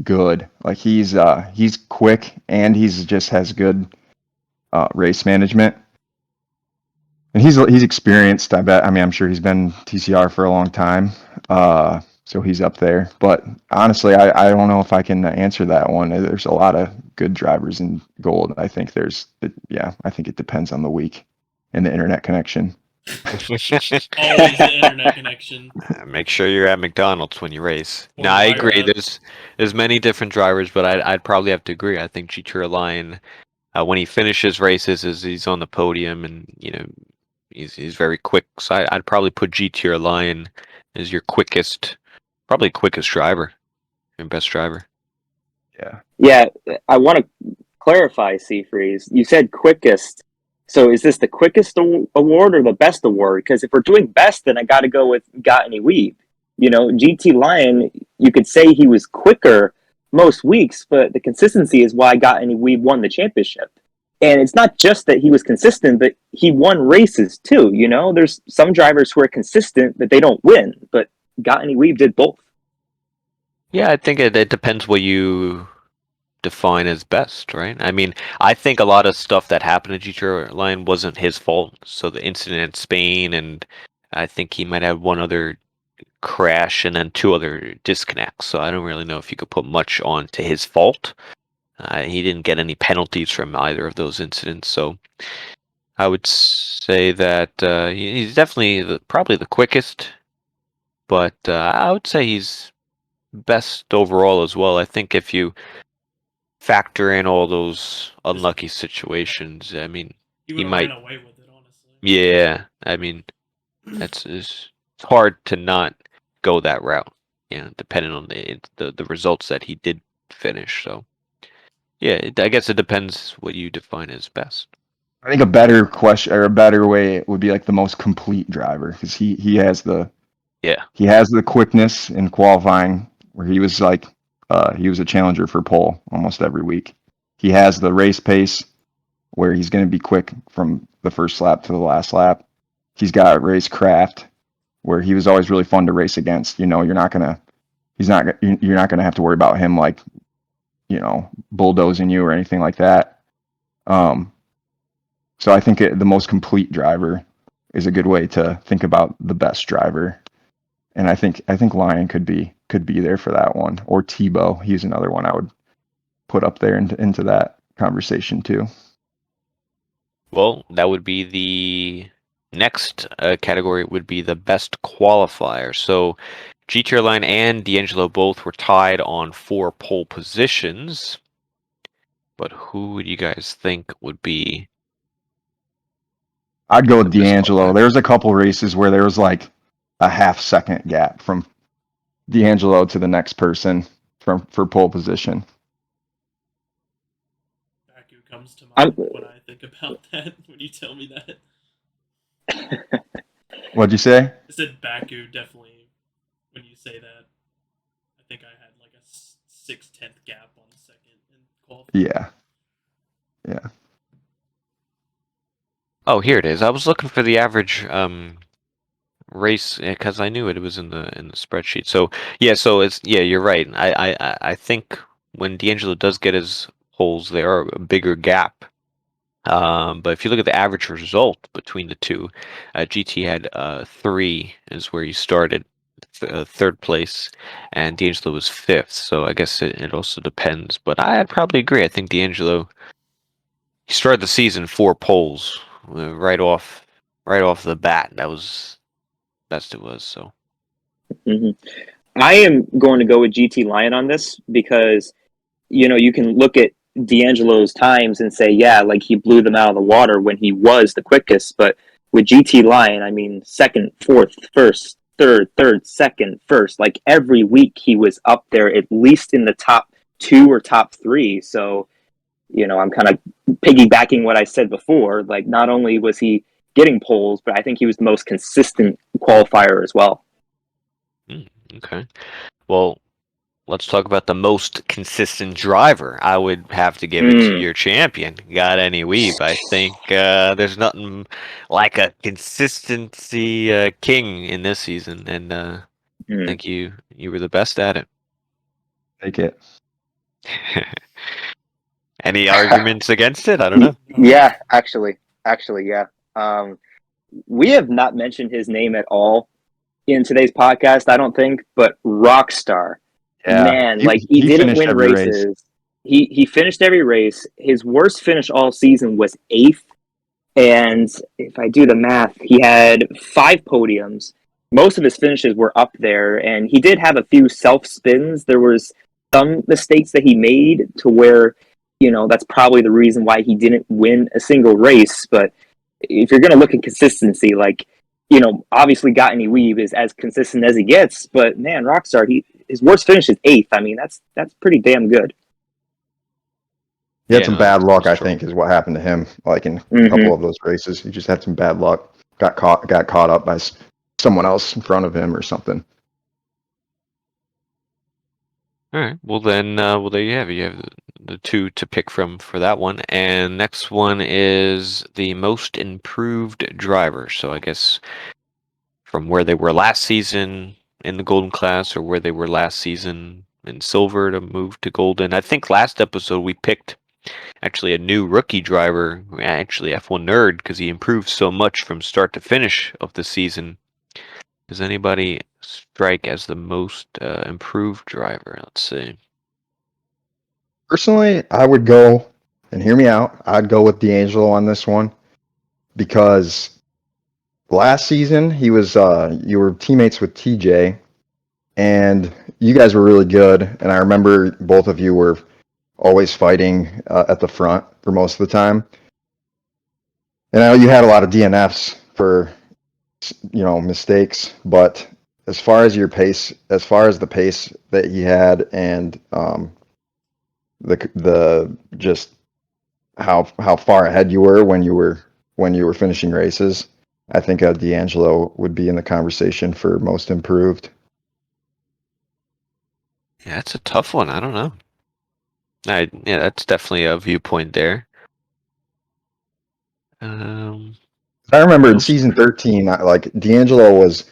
good. Like he's quick and he's just has good race management. And he's experienced, I bet. I mean, I'm sure he's been TCR for a long time. So he's up there. But honestly, I don't know if I can answer that one. There's a lot of good drivers in gold. I think I think it depends on the week and the internet connection. Always the internet connection. Make sure you're at McDonald's when you race. Or No, I wired agree. up. There's many different drivers, but I'd probably have to agree. I think GTR Lion, when he finishes races, he's on the podium, and he's very quick. So I'd probably put GTR Lion as your probably quickest driver, your best driver. Yeah. Yeah, I want to clarify, CFreeze. You said quickest. So is this the quickest award or the best award? Because if we're doing best, then I got to go with gotanywieb. GT Lion, you could say he was quicker most weeks, but the consistency is why gotanywieb won the championship. And it's not just that he was consistent, but he won races too. There's some drivers who are consistent, but they don't win. But gotanywieb did both. Yeah, I think it depends what you define as best, right? I mean, I think a lot of stuff that happened to GTR Lion wasn't his fault. So the incident in Spain, and I think he might have one other crash and then 2 other disconnects. So I don't really know if you could put much on to his fault. He didn't get any penalties from either of those incidents, so I would say that he's definitely probably the quickest, but I would say he's best overall as well. I think if you factor in all those unlucky situations, I mean, He he would have might. ran away with it, honestly. Yeah, I mean, it's hard to not go that route, depending on the results that he did finish. So, yeah, I guess it depends what you define as best. I think a better question or a better way would be like the most complete driver because he has the Yeah. quickness in qualifying where he was like he was a challenger for pole almost every week. He has the race pace where he's going to be quick from the first lap to the last lap. He's got race craft where he was always really fun to race against. You're not gonna have to worry about him like bulldozing you or anything like that. So I think the most complete driver is a good way to think about the best driver, and I think Lion could be there for that one, or Tebow. He's another one I would put up there into that conversation too. Well, that would be the next category would be the best qualifier. So GTR Line and Deangelo both were tied on 4 pole positions. But who would you guys think would be? I'd go with The best Deangelo. qualifier. There was a couple races where there was like a half-second gap from Deangelo to the next person for pole position. Baku comes to mind when I think about that. When you tell me that, What'd you say? I said Baku definitely. When you say that, I think I had like a 6/10 gap on second in qualifying. Yeah. Oh, here it is. I was looking for the average race because I knew it was in the spreadsheet. So you're right. I think when Deangelo does get his holes, they are a bigger gap. But if you look at the average result between the two, GT had 3 is where he started, third place, and Deangelo was 5th. So I guess it also depends. But I'd probably agree. I think Deangelo, he started the season 4 poles right off the bat. That was best it was. So Mm-hmm. I am going to go with GT Lion on this because, you can look at Deangelo's times and say, yeah, like he blew them out of the water when he was the quickest. But with GT Lion, I mean, second, fourth, first, third, second, first. Like every week he was up there at least in the top 2 or top 3. So, I'm kind of piggybacking what I said before. Like not only was he getting poles, but I think he was the most consistent qualifier as well. Okay. Well, let's talk about the most consistent driver. I would have to give it to your champion, gotanywieb. I think there's nothing like a consistency king in this season, and I think you were the best at it. Take it. Any arguments against it? I don't know. Yeah, actually, yeah. We have not mentioned his name at all in today's podcast, I don't think, but Rockstar. Yeah. Man, he didn't win races. Race. He finished every race. His worst finish all season was 8th. And if I do the math, he had 5 podiums. Most of his finishes were up there, and he did have a few self-spins. There was some mistakes that he made to where, that's probably the reason why he didn't win a single race. But if you're going to look at consistency, obviously gotanywieb is as consistent as he gets, but man, Rockstar, his worst finish is 8th. I mean, that's pretty damn good. He had some bad luck, I think, is what happened to him. Like in a couple of those races, he just had some bad luck. Got caught up by someone else in front of him or something. All right. Well, then, there you have it. You have the 2 to pick from for that one. And next one is the most improved driver. So I guess from where they were last season in the golden class or where they were last season in silver to move to golden. I think last episode we picked actually a new rookie driver, actually F1 nerd, because he improved so much from start to finish of the season. Does anybody strike as the most improved driver? Let's see. Personally, I would go, and hear me out, I'd go with Deangelo on this one because last season he was you were teammates with TJ, and you guys were really good, and I remember both of you were always fighting at the front for most of the time. And I know you had a lot of DNFs for mistakes, but as far as your pace, as far as the pace that he had, and the just how far ahead you were when you were finishing races, I think Deangelo would be in the conversation for most improved. Yeah, that's a tough one. I don't know. Yeah, that's definitely a viewpoint there. I remember in season 13, like Deangelo was,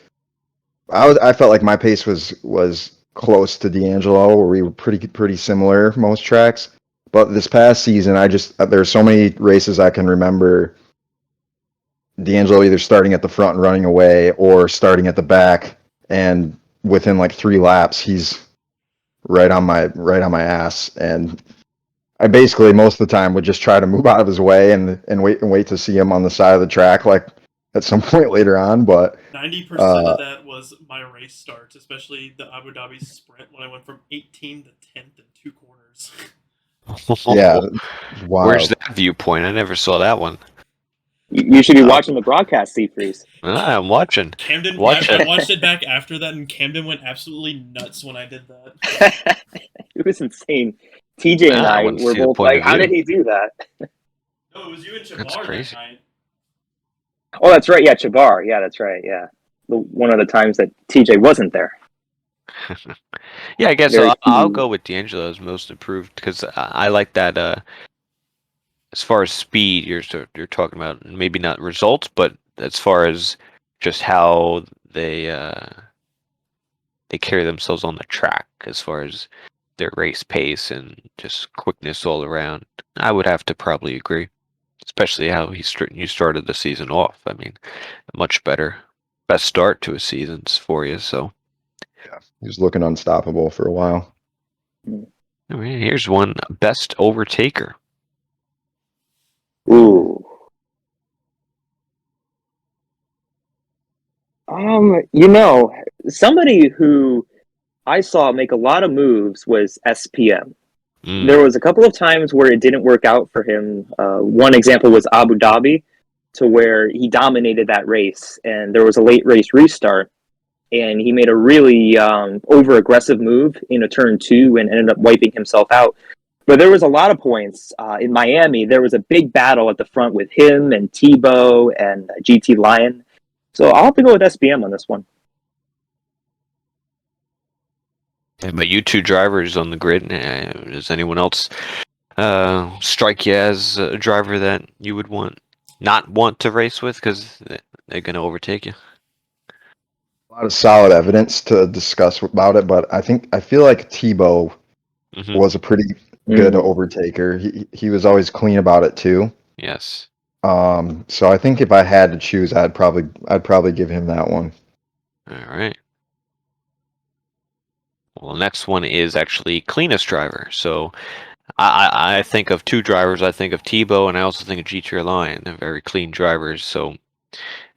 I felt like my pace was close to Deangelo, where we were pretty similar most tracks. But this past season, there's so many races I can remember Deangelo either starting at the front and running away, or starting at the back, and within like 3 laps, he's right on my ass. And I basically most of the time would just try to move out of his way and wait to see him on the side of the track, like at some point later on. But 90% of that was my race starts, especially the Abu Dhabi sprint when I went from 18 to 10th in 2 corners. yeah, wow. Where's that viewpoint? I never saw that one. You should be watching the broadcast, CFreeze. I'm watching. Camden, Watch I watched it back after that, and Camden went absolutely nuts when I did that. It was insane. TJ and I I wanna were see the both point like, of how view. did he do that? No, it was you and That's Chabar crazy. that night. Oh, that's right. Yeah, Chabar. Yeah, that's right. Yeah. One of the times that TJ wasn't there. Yeah, I guess Very I'll few. go with Deangelo as most improved because I like that. As far as speed, you're talking about maybe not results, but as far as just how they carry themselves on the track, as far as their race pace and just quickness all around, I would have to probably agree. Especially how you started the season off. I mean, a much best start to a season's for you. So. He was looking unstoppable for a while. All right, here's one best overtaker. Ooh. Somebody who I saw make a lot of moves was SPM. There was a couple of times where it didn't work out for him. One example was Abu Dhabi, to where he dominated that race, and there was a late race restart, and he made a really over-aggressive move in a turn 2 and ended up wiping himself out. But there was a lot of points. In Miami, there was a big battle at the front with him and Tebow and GT Lion. So I'll have to go with SPM on this one. Yeah, but you two drivers on the grid, does anyone else strike you as a driver that you would not want to race with because they're going to overtake you? A lot of solid evidence to discuss about it, but I feel like Tebow was a pretty good overtaker. He was always clean about it too. Yes. So I think if I had to choose, I'd probably give him that one. All right. Well, next one is actually Cleanest Driver. So I think of 2 drivers. I think of Tebow, and I also think of GT Lion. They're very clean drivers. So,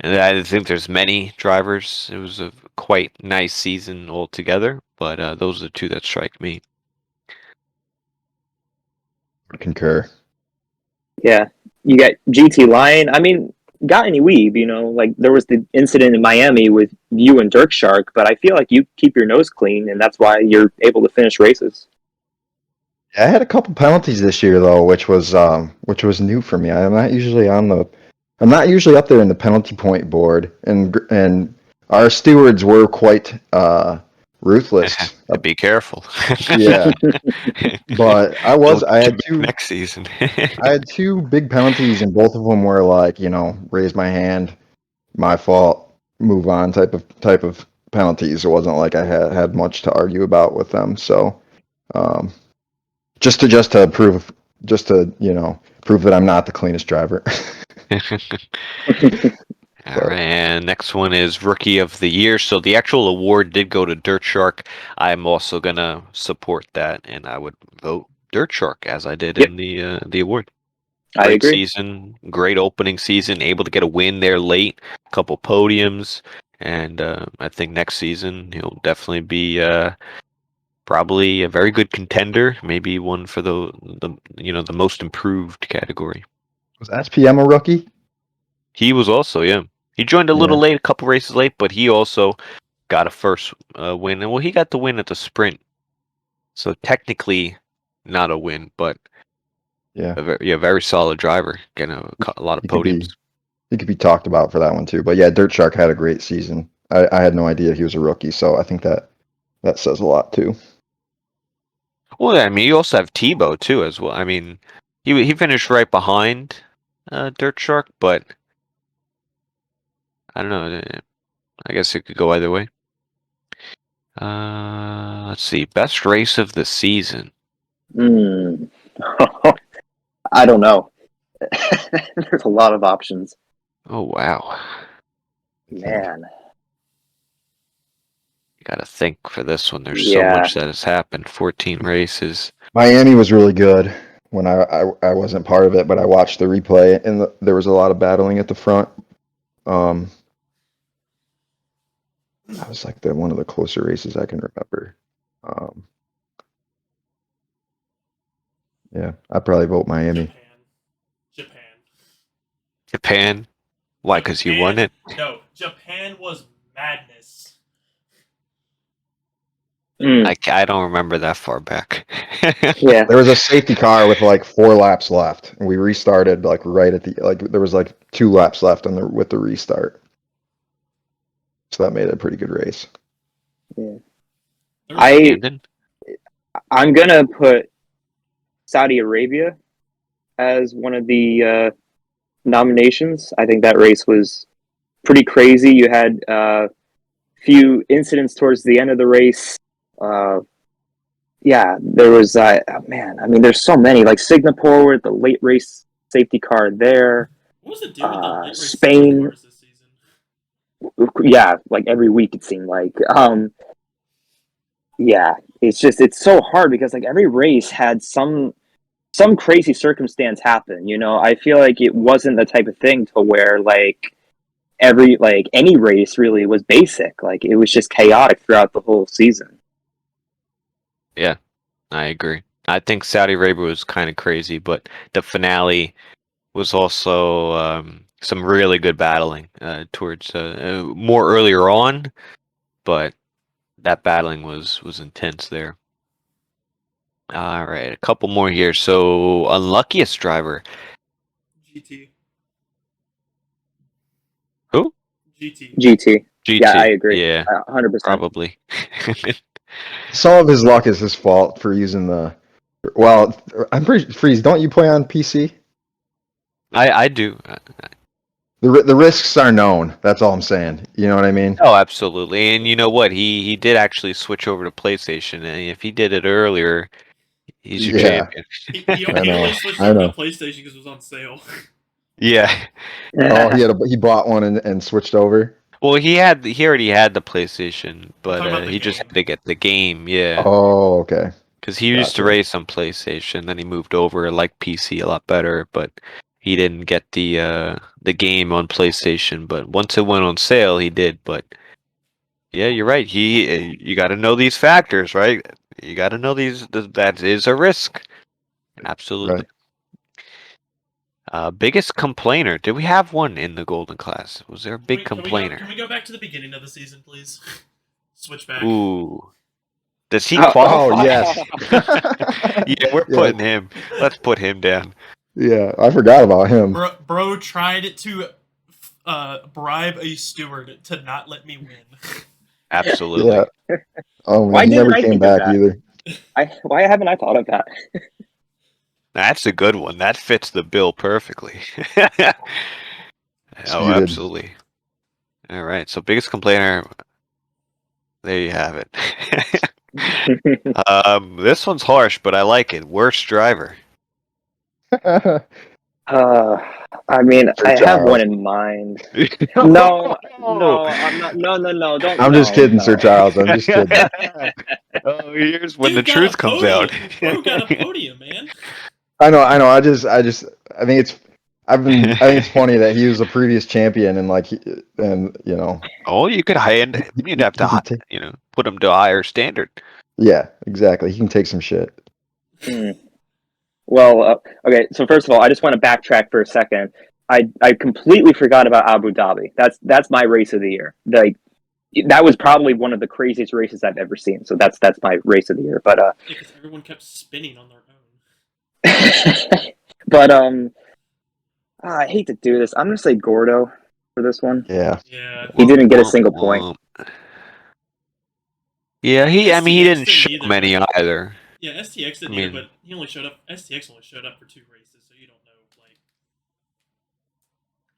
and I think there's many drivers. It was a quite nice season altogether, but those are the 2 that strike me. Concur. Yeah, you got GT Lion. I mean, gotanywieb, like there was the incident in Miami with you and Dirk Shark, but I feel like you keep your nose clean, and that's why you're able to finish races. I had a couple penalties this year though, which was new for me. I'm not usually up there in the penalty point board, and our stewards were quite ruthless. Be careful. Yeah, but I had two next season. I had 2 big penalties, and both of them were like, raise my hand, my fault, move on type of penalties. It wasn't like I had much to argue about with them. So, just to prove that I'm not the cleanest driver. All right, and next one is Rookie of the Year. So the actual award did go to Dirt Shark. I'm also gonna support that, and I would vote Dirt Shark as I did Yep. in the award. I Great agree. season, great opening season, able to get a win there late, a couple podiums, and I think next season he'll definitely be probably a very good contender, maybe one for the most improved category. Was SPM a rookie? He was also, yeah. He joined a little late, a couple races late, but he also got a first win. And well, he got the win at the sprint, so technically not a win, but Yeah, very solid driver, getting a lot of he could podiums. be talked about for that one too. But yeah, Dirt Shark had a great season. I had no idea he was a rookie, so I think that says a lot too. Well, I mean, you also have Tebow too, as well. I mean, he finished right behind Dirt Shark, but I don't know. I guess it could go either way. Let's see. Best race of the season. I don't know. There's a lot of options. Oh wow. Man. Gotta think for this one. There's so Yeah. much that has happened. 14 races. Miami was really good when I wasn't part of it, but I watched the replay, and there was a lot of battling at the front. That was like one of the closer races I can remember. Yeah, I'd probably vote Miami. Japan. Why? Because you won it? No, Japan was madness. I don't remember that far back. Yeah. There was a safety car with like 4 laps left, and we restarted like right at there was like 2 laps left with the restart. So that made it a pretty good race. Yeah. Camden? I'm gonna put Saudi Arabia as one of the nominations. I think that race was pretty crazy. You had a few incidents towards the end of the race. Yeah, there was man. I mean, there's so many. Like Singapore with the late race safety car there. What was the deal with the late race Spain. cars this season? Yeah, like every week it seemed like. Yeah, it's so hard because like every race had some crazy circumstance happen. You know, I feel like it wasn't the type of thing to where like any race really was basic. Like it was just chaotic throughout the whole season. Yeah, I agree. I think Saudi Arabia was kind of crazy, but the finale was also some really good battling towards more earlier on, but that battling was intense there. All right, a couple more here. So, unluckiest driver. GT. Who? GT. GT. GT. Yeah, I agree. Yeah, 100%. probably. Some of his luck is his fault for using the. Well, I'm pretty Freeze. Don't you play on PC? I do. The risks are known. That's all I'm saying. You know what I mean? Oh, absolutely. And you know what? He did actually switch over to PlayStation, and if he did it earlier, he's your champion. He only switched I over to know. PlayStation because it was on sale. Yeah. Oh, he bought one and switched over. Well, he already had the PlayStation, Talking about but the he just game. had to get the game. Yeah. Oh, okay. Because he used to Gotcha. race on PlayStation, then he moved over, liked PC a lot better, but he didn't get the game on PlayStation. But once it went on sale, he did. But yeah, you're right. You got to know these factors, right? You got to know that is a risk. Absolutely. Right. Biggest complainer. Did we have one in the Golden Class? Was there a big complainer? Can we go back to the beginning of the season, please? Switch back. Ooh. Does he qualify? Oh, yes. Yeah, we're putting him. Let's put him down. Yeah, I forgot about him. Bro tried to bribe a steward to not let me win. Absolutely. Yeah. Oh, Why he didn't never I came think of back that? either. Why haven't I thought of that? That's a good one. That fits the bill perfectly. Oh, Disputed. absolutely. All right. So biggest complainer. There you have it. This one's harsh, but I like it. Worst driver. I mean, Sir I have one Charles. in mind. No, no, I'm not. No, no, no, don't. I'm just No, kidding, Sir no. Charles. I'm just kidding. Oh, here's when the Dude got a truth comes out. podium. Bro got a podium, man. I know. I think it's. I think it's funny that he was a previous champion and and you know. Oh, you could you'd have He to, can take, put him to a higher standard. yeah, exactly. He can take some shit. Hmm. Well, okay. So first of all, I just want to backtrack for a second. I completely forgot about Abu Dhabi. That's my race of the year. Like that was probably one of the craziest races I've ever seen. So that's my race of the year. But Because everyone kept spinning on their own. but I hate to do this. I'm gonna say Gordo for this one. Yeah. Yeah. He didn't get a Womp, single point. womp. Yeah, he STX didn't show either, many right? either. Yeah, STX didn't either, but he only showed up. STX only showed up for 2 races, so you don't know like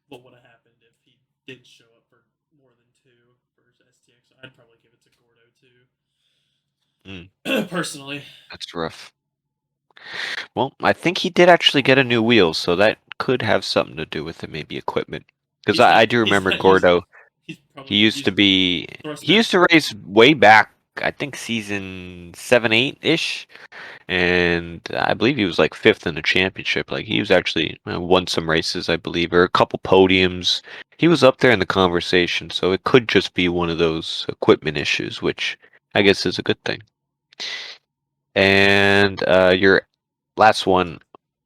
what would have happened if he did show up for more than 2 for STX. I'd probably give it to Gordo too. Personally. That's rough. Well, I think he did actually get a new wheel, so that could have something to do with it, maybe equipment. Because I do remember Gordo. He used to race way back, I think season 7, 8-ish, and I believe he was like 5th in the championship. Like he was actually won some races, I believe, or a couple podiums. He was up there in the conversation, so it could just be one of those equipment issues, which I guess is a good thing. And your last one,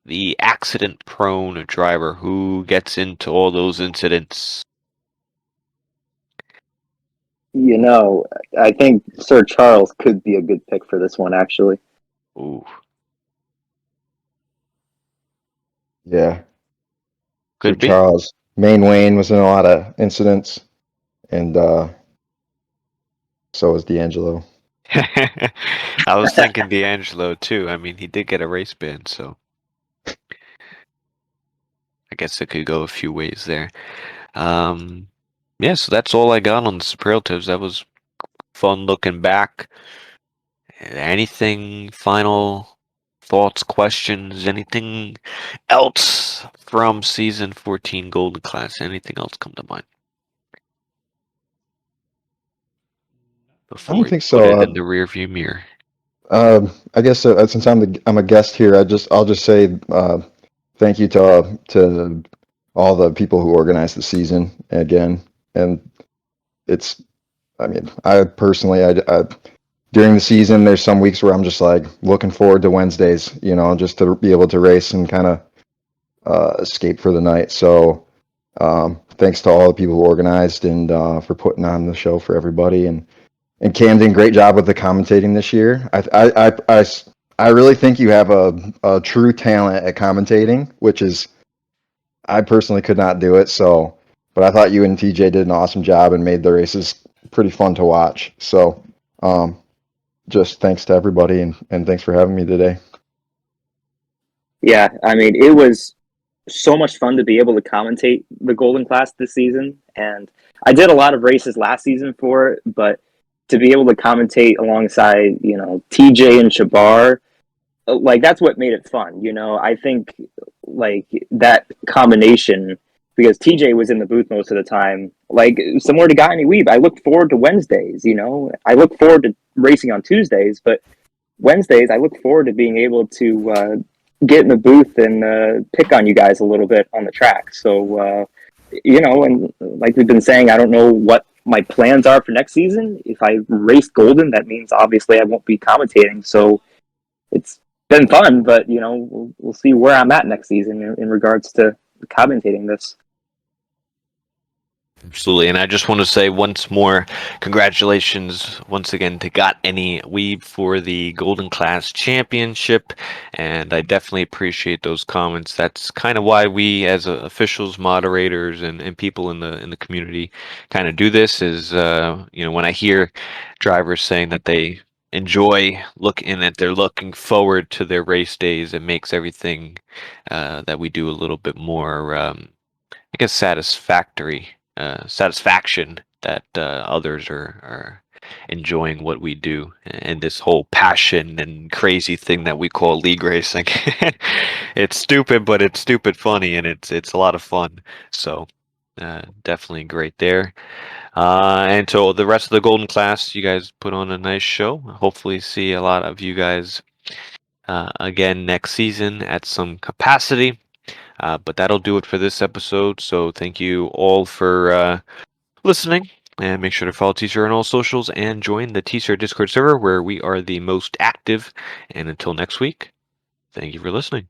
the accident-prone driver who gets into all those incidents. You know, I think Sir Charles could be a good pick for this one, actually. Ooh, Yeah. could Sir be. Charles. Main Wayne was in a lot of incidents, and so was Deangelo. I was thinking Deangelo too. I mean, he did get a race ban, so I guess it could go a few ways there. Yeah, so that's all I got on the Superlatives. That was fun looking back. Anything final thoughts, questions, anything else from season 14 Golden Class? Anything else come to mind? I Before don't we think put so. it in the rearview mirror. I guess since I'm a guest here, I'll just say thank you to all the people who organized the season again. And I mean, I personally, I during the season, there's some weeks where I'm just like looking forward to Wednesdays, just to be able to race and kind of escape for the night. So thanks to all the people who organized and for putting on the show for everybody. And Camden, great job with the commentating this year. I really think you have a true talent at commentating, which is I personally could not do it. So, but I thought you and TJ did an awesome job and made the races pretty fun to watch. So, just thanks to everybody and thanks for having me today. Yeah, I mean, it was so much fun to be able to commentate the Golden Class this season. And I did a lot of races last season for it, but to be able to commentate alongside, TJ and Shabar, like that's what made it fun. I think like that combination, because TJ was in the booth most of the time, like similar to gotanywieb, I look forward to Wednesdays. I look forward to racing on Tuesdays, but Wednesdays I look forward to being able to get in the booth and pick on you guys a little bit on the track. So and like we've been saying, I don't know what my plans are for next season. If I race Golden, that means obviously I won't be commentating. So it's been fun, but we'll see where I'm at next season in regards to commentating this. Absolutely, and I just want to say once more, congratulations once again to gotanywieb for the Golden Class Championship, and I definitely appreciate those comments. That's kind of why we, as officials, moderators, and people in the community, kind of do this. Is when I hear drivers saying that they enjoy looking that they're looking forward to their race days, it makes everything that we do a little bit more, I guess, satisfaction that others are enjoying what we do and this whole passion and crazy thing that we call league racing. It's stupid, but it's stupid funny, and it's a lot of fun. So definitely great there. And so the rest of the Golden class, you guys put on a nice show. Hopefully see a lot of you guys again next season at some capacity. But that'll do it for this episode. So thank you all for listening. And make sure to follow TCR on all socials and join the TCR Discord server where we are the most active. And until next week, thank you for listening.